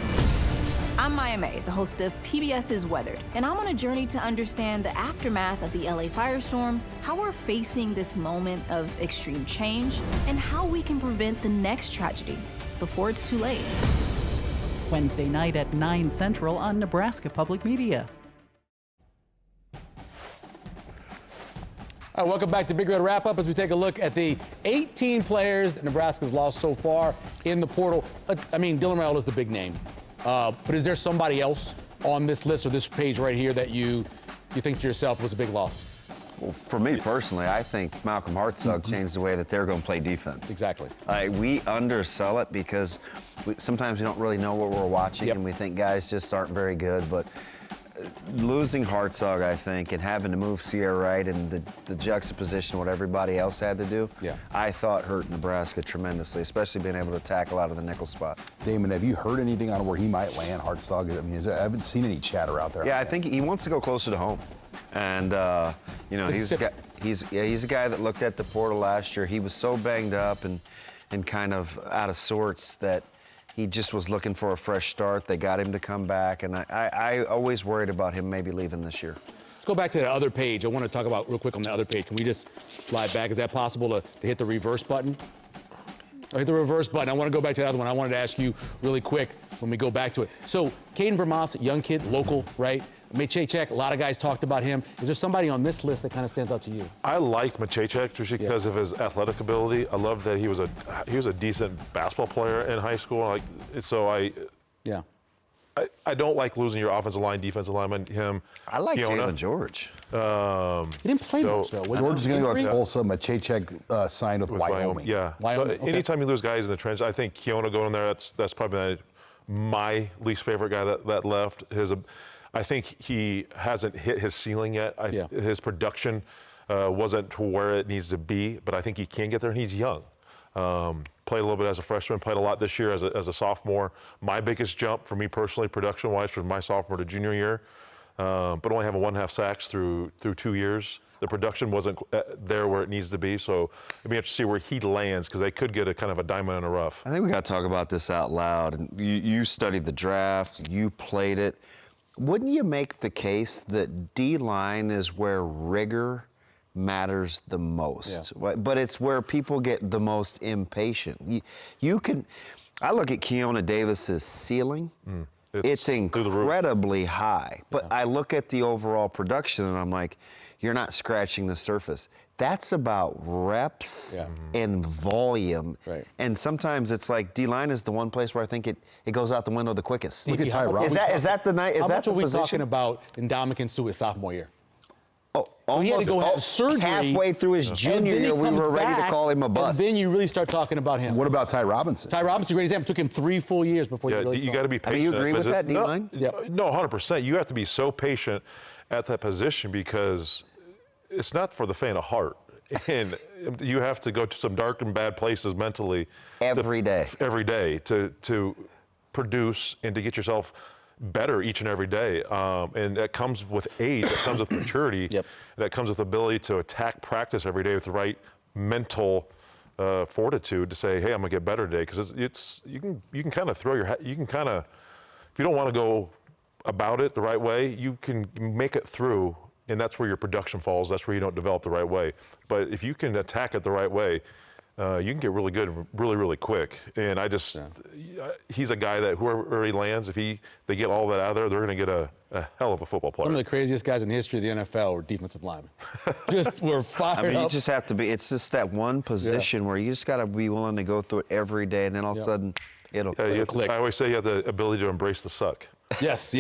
I'm Maya May, the host of PBS's Weathered, and I'm on a journey to understand the aftermath of the LA firestorm, how we're facing this moment of extreme change, and how we can prevent the next tragedy before it's too late. Wednesday night at 9 Central on Nebraska Public Media. All right, welcome back to Big Red Wrap-Up as we take a look at the 18 players that Nebraska's lost so far in the portal. I mean, Dylan Raiola is the big name. But is there somebody else on this list or this page right here that you think to yourself was a big loss? Well, for me personally, I think Malcolm Hartzog changed the way that they're going to play defense. Exactly. We undersell it because sometimes we don't really know what we're watching, and we think guys just aren't very good. But losing Hartzog, I think, and having to move Sierra Wright and the juxtaposition of what everybody else had to do, I thought hurt Nebraska tremendously, especially being able to tackle out of the nickel spot. Damon, have you heard anything on where he might land, Hartzog? I mean, I haven't seen any chatter out there. Yeah, I think he wants to go closer to home. And, you know, he's a guy that looked at the portal last year. He was so banged up and kind of out of sorts that he just was looking for a fresh start. They got him to come back, and I always worried about him maybe leaving this year. Let's go back to that other page. I want to talk about real quick on the other page. Can we just slide back? Is that possible to hit the reverse button? Hit the reverse button. I want to go back to the other one. I wanted to ask you really quick when we go back to it. So, Caden Vermas, young kid, local, right? Maciejczak, a lot of guys talked about him. Is there somebody on this list that kind of stands out to you? I liked Maciejczak just because of his athletic ability. I loved that he was a decent basketball player in high school. I don't like losing your offensive line, defensive lineman. Him. I like Keona. Jalen George. He didn't play much though. George is going to go to Tulsa. Maciejczak signed with Wyoming. Yeah. Wyoming, so anytime you lose guys in the trench, I think Keona going there. That's probably my least favorite guy that left. I think he hasn't hit his ceiling yet. His production wasn't to where it needs to be, but I think he can get there, and he's young. Played a little bit as a freshman, played a lot this year as a sophomore. My biggest jump for me personally, production-wise, from my sophomore to junior year, but only having 1.5 sacks through 2 years. The production wasn't there where it needs to be, so it'd be interesting to see where he lands because they could get a kind of a diamond in the rough. I think we got to talk about this out loud. And you studied the draft, you played it. Wouldn't you make the case that D-line is where rigor matters the most? Yeah. But it's where people get the most impatient. I look at Keona Davis's ceiling. It's incredibly high. But I look at the overall production and I'm like, you're not scratching the surface. That's about reps and volume. Right. And sometimes it's like D-line is the one place where I think it goes out the window the quickest. Look at Ty Robinson. Is that the night? How much are we talking about in Ndamukong Suh his sophomore year? Oh, he had to go have surgery. Halfway through his junior year, we were ready to call him a bust. And then you really start talking about him. What about Ty Robinson? Ty Robinson, great example. It took him 3 full years before you really you got to be patient. Do you agree with that, D-line? No, 100%. You have to be so patient at that position because it's not for the faint of heart. And you have to go to some dark and bad places mentally every day to produce and to get yourself better each and every day. And that comes with age, that comes with maturity, that comes with ability to attack practice every day with the right mental fortitude to say, hey, I'm gonna get better today. Because you can kind of throw your hat, you can kind of, if you don't want to go about it the right way, you can make it through. And that's where your production falls. That's where you don't develop the right way. But if you can attack it the right way, you can get really good really, really quick. And he's a guy that whoever he lands, if they get all that out of there, they're going to get a hell of a football player. Some of the craziest guys in the history of the NFL were defensive linemen. We're fired up. You just have to be, it's just that one position where you just got to be willing to go through it every day, and then all of a sudden it'll click. I always say you have the ability to embrace the suck. Yes.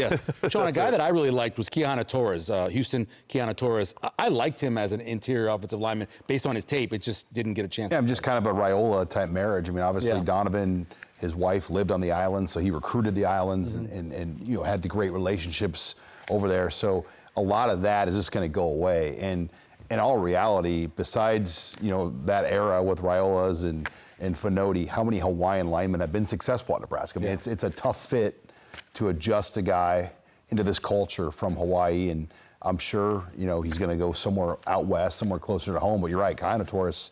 Sean, a guy that I really liked was Keanu Torres, Houston Keanu Torres. I liked him as an interior offensive lineman based on his tape. It just didn't get a chance. Yeah, I'm just kind of a Raiola type marriage. I mean, obviously Donovan, his wife lived on the island, so he recruited the islands and had the great relationships over there. So a lot of that is just going to go away. And in all reality, besides that era with Raiola's and Fonoti, how many Hawaiian linemen have been successful at Nebraska? I mean, it's a tough fit to adjust a guy into this culture from Hawaii, and I'm sure he's going to go somewhere out west, somewhere closer to home. But you're right, Keanu Torres,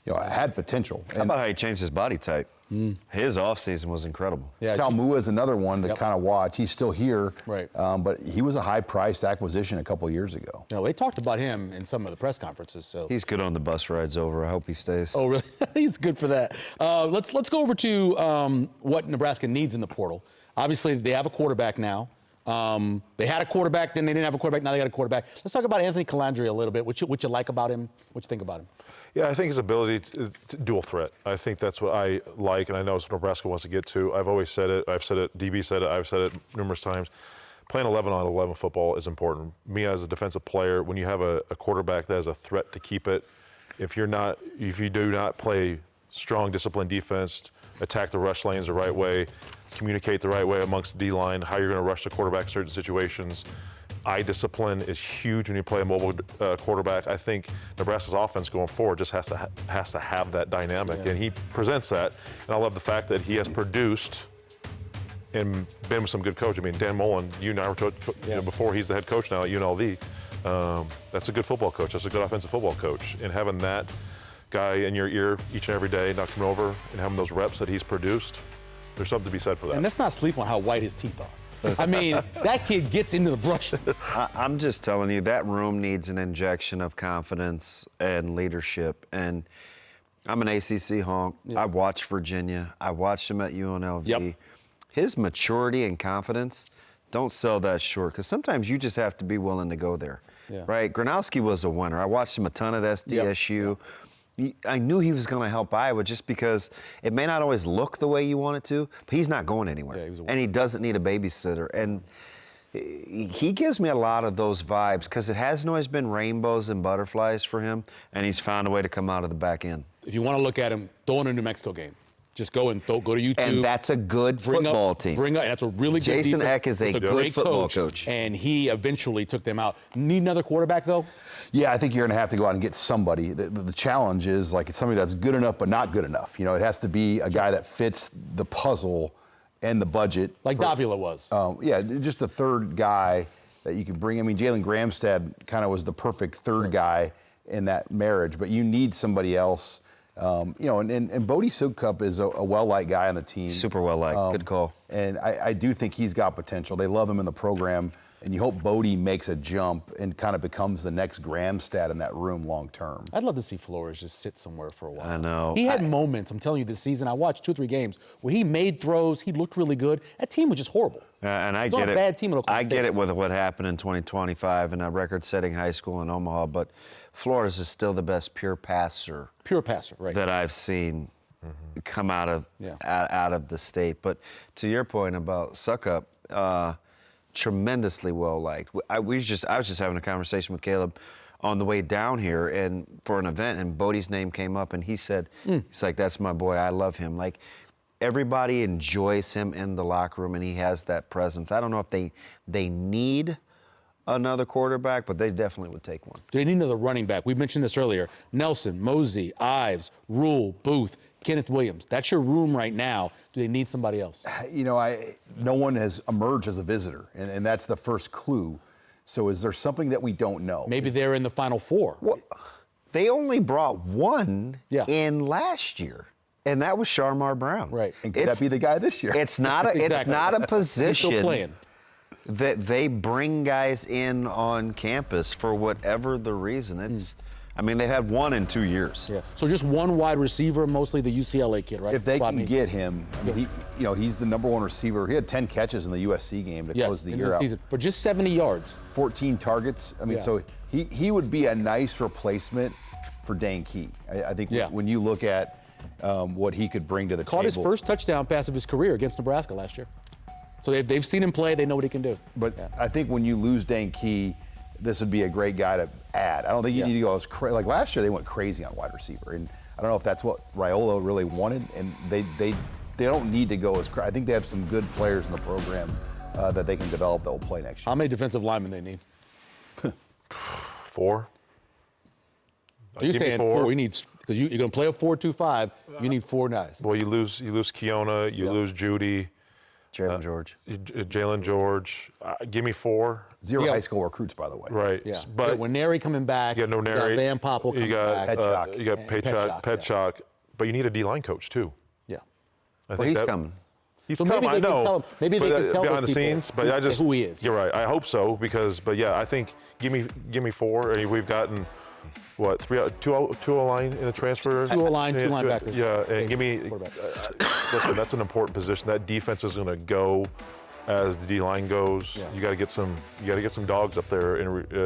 had potential. How about how he changed his body type? His offseason was incredible. Yeah, Talmua is another one to kind of watch. He's still here, right? But he was a high-priced acquisition a couple of years ago. They talked about him in some of the press conferences. So he's good on the bus rides over. I hope he stays. Oh, really? He's good for that. Let's go over to what Nebraska needs in the portal. Obviously, they have a quarterback now. They had a quarterback, then they didn't have a quarterback, now they got a quarterback. Let's talk about Anthony Calandria a little bit. What you like about him? What you think about him? Yeah, I think his ability to dual threat. I think that's what I like, and I know it's what Nebraska wants to get to. I've always said it. I've said it. DB said it. I've said it numerous times. playing 11-on-11 football is important. Me as a defensive player, when you have a quarterback that has a threat to keep it, if you do not play strong, disciplined defense, attack the rush lanes the right way, communicate the right way amongst the D-line, how you're going to rush the quarterback in certain situations. Eye discipline is huge when you play a mobile quarterback. I think Nebraska's offense going forward just has to have that dynamic, and he presents that. And I love the fact that he has produced and been with some good coach. I mean, Dan Mullen, you and I were before, he's the head coach now at UNLV. That's a good football coach. That's a good offensive football coach. And having that guy in your ear each and every day, not coming over and having those reps that he's produced, there's something to be said for that. And let's not sleep on how white his teeth are. I mean, that kid gets into the brush. I'm just telling you, that room needs an injection of confidence and leadership. And I'm an ACC honk. I watched Virginia. I watched him at UNLV. Yep. His maturity and confidence, don't sell that short, because sometimes you just have to be willing to go there, right? Gronowski was a winner. I watched him a ton at SDSU. I knew he was going to help Iowa just because it may not always look the way you want it to, but he's not going anywhere. And he doesn't need a babysitter. And he gives me a lot of those vibes because it hasn't always been rainbows and butterflies for him, and he's found a way to come out of the back end. If you want to look at him, throw in a New Mexico game. Just go and go to YouTube. And that's a good football team. That's a really good Jason defense. Eck is a good football coach. And he eventually took them out. Need another quarterback, though? Yeah, I think you're going to have to go out and get somebody. The challenge is, like, it's somebody that's good enough but not good enough. You know, it has to be a guy that fits the puzzle and the budget. Like Davila was. Yeah, just a third guy that you can bring. I mean, Jalen Gramstad kind of was the perfect third guy in that marriage, but you need somebody else. You know, and Bodie Sukup is a well-liked guy on the team. Super well-liked. Good call. And I do think he's got potential. They love him in the program, and you hope Bodie makes a jump and kind of becomes the next Gramstad in that room long term. I'd love to see Flores just sit somewhere for a while. I know. He had moments, I'm telling you, this season. I watched 2 or 3 games where he made throws. He looked really good. That team was just horrible. And I It's not get a it. bad team at Oklahoma I State. get it with what happened in 2025 in a record-setting high school in Omaha, but Flores is still the best pure passer. Pure passer, right. That I've seen come out of out of the state. But to your point about Sukup, tremendously well liked. I was just having a conversation with Caleb on the way down here and for an event, and Bodie's name came up, and he said, he's like, "That's my boy. I love him." Like, everybody enjoys him in the locker room, and he has that presence. I don't know if they need another quarterback, but they definitely would take one. Do they need another running back? We mentioned this earlier. Nelson, Mosey, Ives, Rule, Booth, Kenneth Williams. That's your room right now. Do they need somebody else? You know, no one has emerged as a visitor, and that's the first clue. So is there something that we don't know? Maybe they're in the Final Four. Well, they only brought one in last year, and that was Sharmar Brown. Right. And could that be the guy this year? It's not a Exactly. it's not a position Still playing. that they bring guys in on campus for whatever the reason. It's I mean, they've had one in 2 years. Yeah. So just one wide receiver, mostly the UCLA kid, right? If they can get him, I mean, he's the #1 receiver. He had 10 catches in the USC game to close the year out. Season for just 70 yards. 14 targets. I mean, so he would be a nice replacement for Dane Key. I think when you look at what he could bring to the table. Caught his first touchdown pass of his career against Nebraska last year. So they've seen him play. They know what he can do. But I think when you lose Dane Key, this would be a great guy to add. I don't think you need to go as crazy. Like last year, they went crazy on wide receiver. And I don't know if that's what Raiola really wanted. And they don't need to go as crazy. I think they have some good players in the program that they can develop that will play next year. How many defensive linemen they need? 4. Are you saying 4? You need, because you're going to play a 4-2-5. You need 4 guys. Well, you lose Keona, you lose Judy. Jalen George. Jalen George. Give me 4. 0 high school recruits, by the way. Right. Yeah. But when Neri coming back, you got Neri, Van Poppel coming back. Petchak. You got Petchak. But you need a D-line coach, too. Yeah. He's coming. He's so coming, maybe they I know. Can tell him, maybe they can tell behind the people scenes, but I just who he is. You're right. I hope so I think give me 4. And we've gotten what 2 O-line in the transfer. 2 O-line, 2 linebackers. Yeah, and give me. Listen, that's an important position. That defense is going to go as the D-line goes. Yeah. You got to get some dogs up there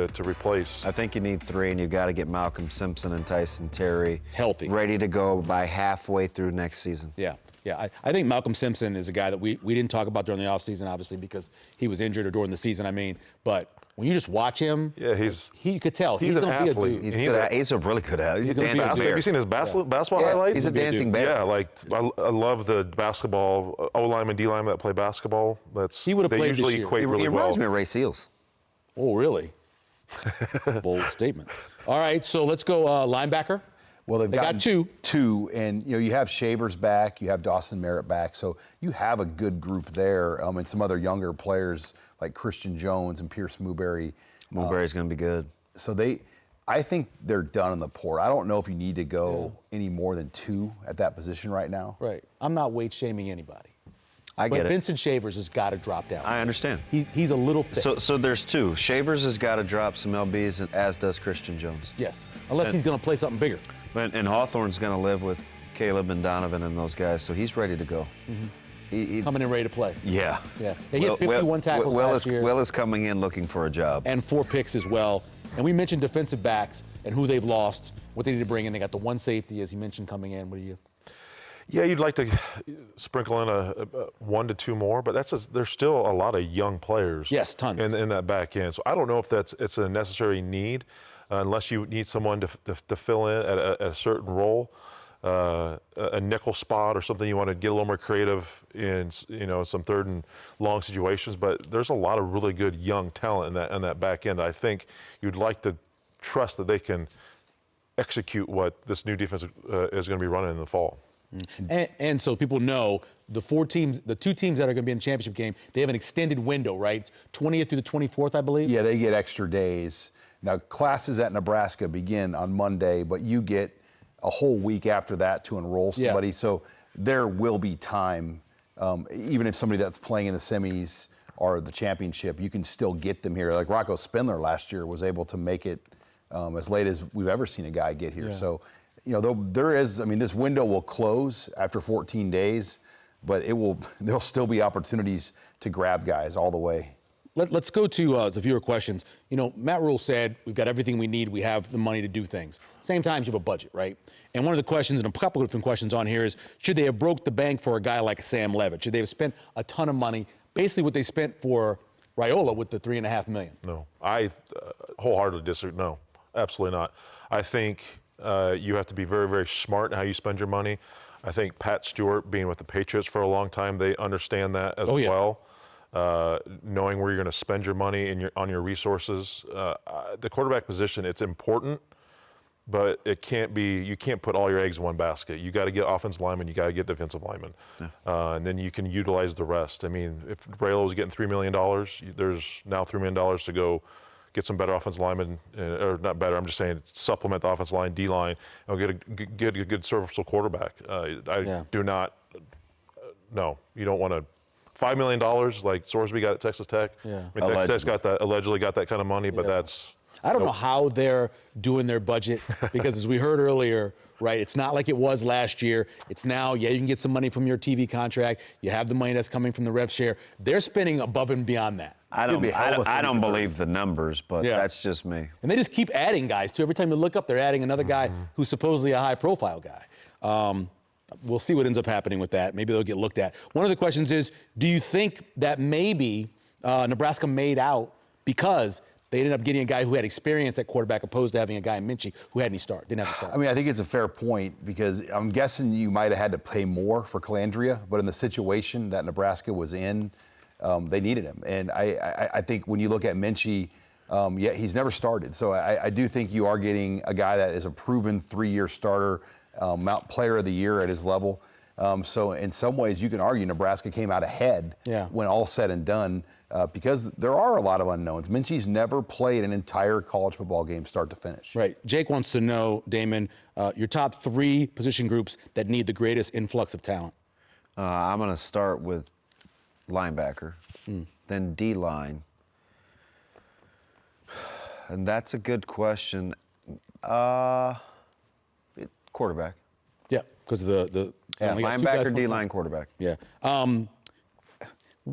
to replace. I think you need 3, and you got to get Malcolm Simpson and Tyson Terry healthy, ready to go by halfway through next season. Yeah. Yeah, I think Malcolm Simpson is a guy that we didn't talk about during the offseason, obviously, because he was injured or during the season, but when you just watch him, you could tell he's an gonna athlete. Be a dude. He's a really good athlete. He's gonna be a Have you seen his basketball Yeah, highlights? he's a dancing bear. Yeah, like I love the basketball O lineman, D lineman that play basketball. He would have they played this usually year. equate really He reminds well. me of Ray Seals. Oh, really? Bold statement. All right, so let's go linebacker. Well, they've got two. And you have Shavers back, you have Dawson Merritt back, so you have a good group there, and some other younger players like Christian Jones and Pierce Mooberry. Mooberry's going to be good. So I think they're done in the port. I don't know if you need to go any more than 2 at that position right now. Right. I'm not weight shaming anybody. I get but it. Vincent Shavers has got to drop down. I understand. He's a little thick. So there's 2. Shavers has got to drop some LBs, as does Christian Jones. Yes, unless he's going to play something bigger. And Hawthorne's going to live with Caleb and Donovan and those guys, so he's ready to go. Mm-hmm. Coming in ready to play. Yeah. Yeah. They hit 51 tackles last year. Will is coming in looking for a job. And 4 picks as well. And we mentioned defensive backs and who they've lost, what they need to bring in. They got the 1 safety, as you mentioned, coming in. What do you? Yeah, you'd like to sprinkle in a 1 to 2 more, but there's still a lot of young players. Yes, tons. In that back end. So I don't know if it's a necessary need, unless you need someone to fill in at a certain role, a nickel spot or something. You want to get a little more creative in some 3rd and long situations. But there's a lot of really good young talent in that back end. I think you'd like to trust that they can execute what this new defense is going to be running in the fall. And so people know the 2 teams that are going to be in the championship game, they have an extended window, right? 20th through the 24th, I believe? Yeah, they get extra days. Now, classes at Nebraska begin on Monday, but you get a whole week after that to enroll somebody. Yeah. So there will be time, even if somebody that's playing in the semis or the championship, you can still get them here. Like Rocco Spindler last year was able to make it as late as we've ever seen a guy get here. Yeah. So, there is, this window will close after 14 days, but there'll still be opportunities to grab guys all the way. Let's go to the viewer questions. Matt Rule said, we've got everything we need. We have the money to do things. Same time, you have a budget, right? And one of the questions, and a couple of different questions on here is, should they have broke the bank for a guy like Sam Levitt? Should they have spent a ton of money, basically what they spent for Raiola with the $3.5 million? No, I wholeheartedly disagree. No, absolutely not. I think you have to be very, very smart in how you spend your money. I think Pat Stewart, being with the Patriots for a long time, they understand that as well. Knowing where you're going to spend your money and on your resources. The quarterback position, it's important, but it can't be. You can't put all your eggs in one basket. You got to get offensive linemen. You got to get defensive linemen, and then you can utilize the rest. If Raiola was getting $3 million, there's now $3 million to go get some better offensive linemen, or not better. I'm just saying supplement the offensive line, D line, and get a good serviceable quarterback. Do not. No, you don't want to. $5 million like Sorsby got at Texas Tech. Yeah. Texas Tech allegedly got that kind of money, but that's. I don't know how they're doing their budget because, as we heard earlier, right, it's not like it was last year. It's now, you can get some money from your TV contract. You have the money that's coming from the rev share. They're spending above and beyond that. I don't believe the numbers, but that's just me. And they just keep adding guys, too. Every time you look up, they're adding another guy who's supposedly a high-profile guy. We'll see what ends up happening with that. Maybe they'll get looked at. One of the questions is, do you think that maybe Nebraska made out because they ended up getting a guy who had experience at quarterback opposed to having a guy in Minchie who didn't have to start? I think it's a fair point because I'm guessing you might have had to pay more for Calandria, but in the situation that Nebraska was in, they needed him. And I think when you look at Minchie, he's never started. So I do think you are getting a guy that is a proven 3-year starter, Mount Player of the Year at his level. So in some ways, you can argue Nebraska came out ahead when all said and done because there are a lot of unknowns. Minchie's never played an entire college football game start to finish. Right. Jake wants to know, Damon, your top 3 position groups that need the greatest influx of talent. I'm going to start with linebacker, then D-line. And that's a good question. Quarterback. Yeah, because of the linebacker, D-line, quarterback. Yeah.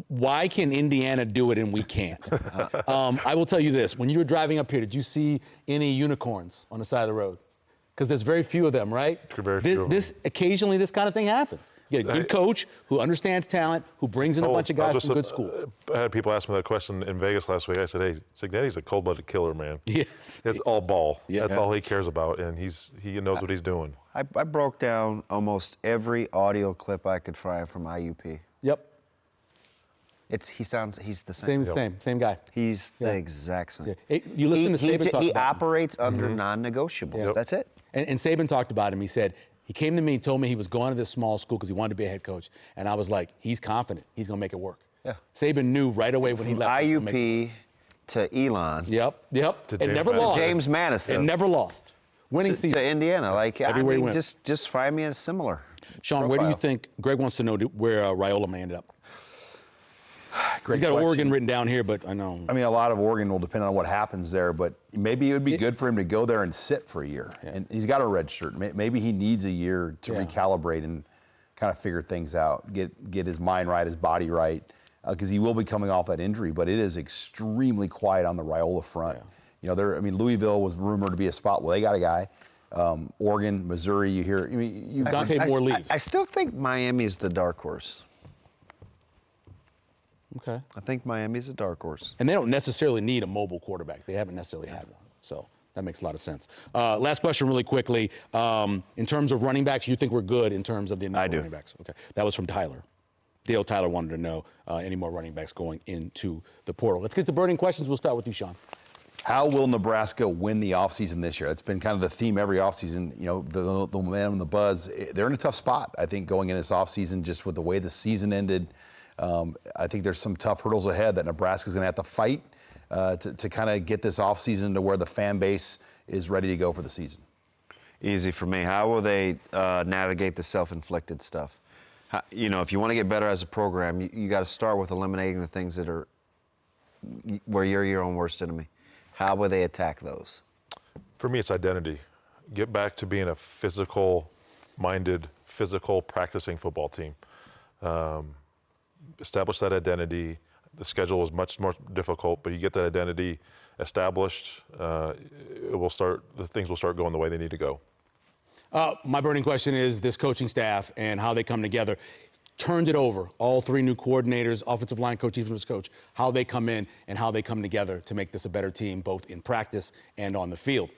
Why can Indiana do it and we can't? I will tell you this. When you were driving up here, did you see any unicorns on the side of the road? Because there's very few of them, right? Very few. Occasionally this kind of thing happens. You get a good coach who understands talent, who brings in a bunch of guys from good school. I had people ask me that question in Vegas last week. I said, hey, Cignetti's a cold-blooded killer, man. Yes. It's all ball. Yeah. That's all he cares about, and he knows what he's doing. I broke down almost every audio clip I could find from IUP. Yep. He's the same. Same guy. He's the exact same. Yeah. You listen to Saban talk He about operates under non-negotiable. Yep. That's it. And Saban talked about him. He said, he came to me and told me he was going to this small school because he wanted to be a head coach. And I was like, he's confident. He's going to make it work. Yeah. Saban knew right away when he left. IUP to Elon. Yep. To It never lost. James Madison. It never lost. Winning season. To Indiana. Like, Everywhere he went. just find me a similar Sean, profile. where do you think, Greg wants to know where Raiola may end up? Great He's got question. Oregon written down here, but I know. I mean, a lot of Oregon will depend on what happens there, but maybe it would be good for him to go there and sit for a year. Yeah. And he's got a red shirt. Maybe he needs a year to recalibrate and kind of figure things out, get his mind right, his body right, because he will be coming off that injury. But it is extremely quiet on the Raiola front. Yeah. You know, Louisville was rumored to be a spot. Well, they got a guy. Oregon, Missouri, you hear. I mean, Dante Moore leaves. I still think Miami is the dark horse. Okay. I think Miami's a dark horse. And they don't necessarily need a mobile quarterback. They haven't necessarily had one. So that makes a lot of sense. Last question really quickly. In terms of running backs, you think we're good in terms of the number of running backs? Okay. That was from Tyler. Dale Tyler wanted to know any more running backs going into the portal. Let's get to burning questions. We'll start with you, Sean. How will Nebraska win the offseason this year? That's been kind of the theme every offseason. You know, the momentum, the buzz. They're in a tough spot, I think, going in this offseason, just with the way the season ended. I think there's some tough hurdles ahead that Nebraska's going to have to fight to kind of get this offseason to where the fan base is ready to go for the season. Easy for me. How will they navigate the self-inflicted stuff? If you want to get better as a program, you got to start with eliminating the things that are where you're your own worst enemy. How will they attack those? For me, it's identity. Get back to being a physical-minded, physical practicing football team. Establish that identity. The schedule is much more difficult, but you get that identity established, things will start going the way they need to go. My burning question is this coaching staff and how they come together. Turned it over, all three new coordinators, offensive line coach, defensive coach, how they come in and how they come together to make this a better team, both in practice and on the field.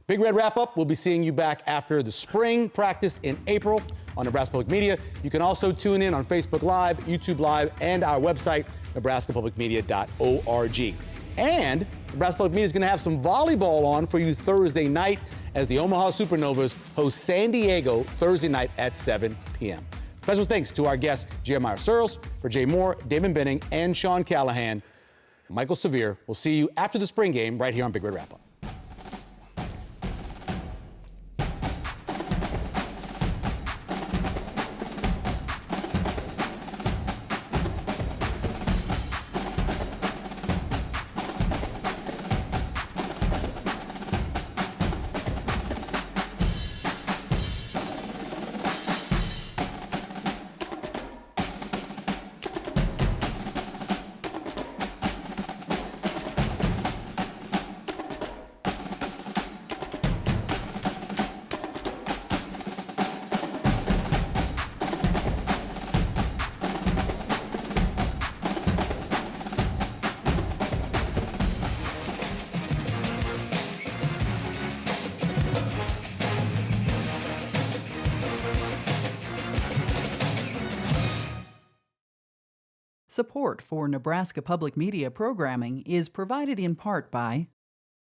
Big Red Wrap-Up, we'll be seeing you back after the spring practice in April on Nebraska Public Media. You can also tune in on Facebook Live, YouTube Live, and our website, nebraskapublicmedia.org. And Nebraska Public Media is going to have some volleyball on for you Thursday night as the Omaha Supernovas host San Diego Thursday night at 7 p.m. Special thanks to our guests, Jeremiah Searles, for Jay Moore, Damon Benning, and Sean Callahan. Michael Severe. We'll see you after the spring game right here on Big Red Wrap-Up. Support for Nebraska Public Media programming is provided in part by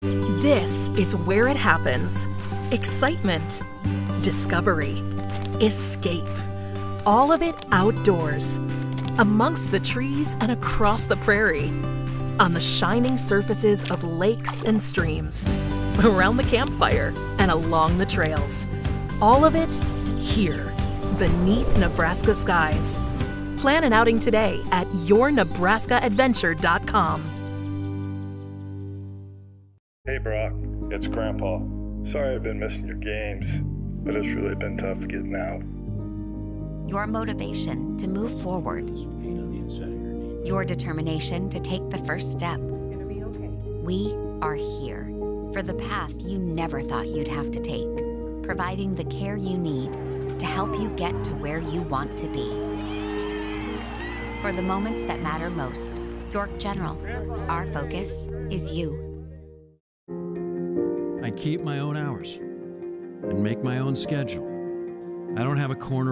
This is where it happens. Excitement, discovery, escape. All of it outdoors, amongst the trees and across the prairie, on the shining surfaces of lakes and streams, around the campfire and along the trails. All of it here, beneath Nebraska skies. Plan an outing today at yournebraskaadventure.com. Hey Brock, it's Grandpa. Sorry I've been missing your games, but it's really been tough getting out. Your motivation to move forward. Your determination to take the first step. We are here for the path you never thought you'd have to take, providing the care you need to help you get to where you want to be. For the moments that matter most, York General, our focus is you. I keep my own hours and make my own schedule. I don't have a corner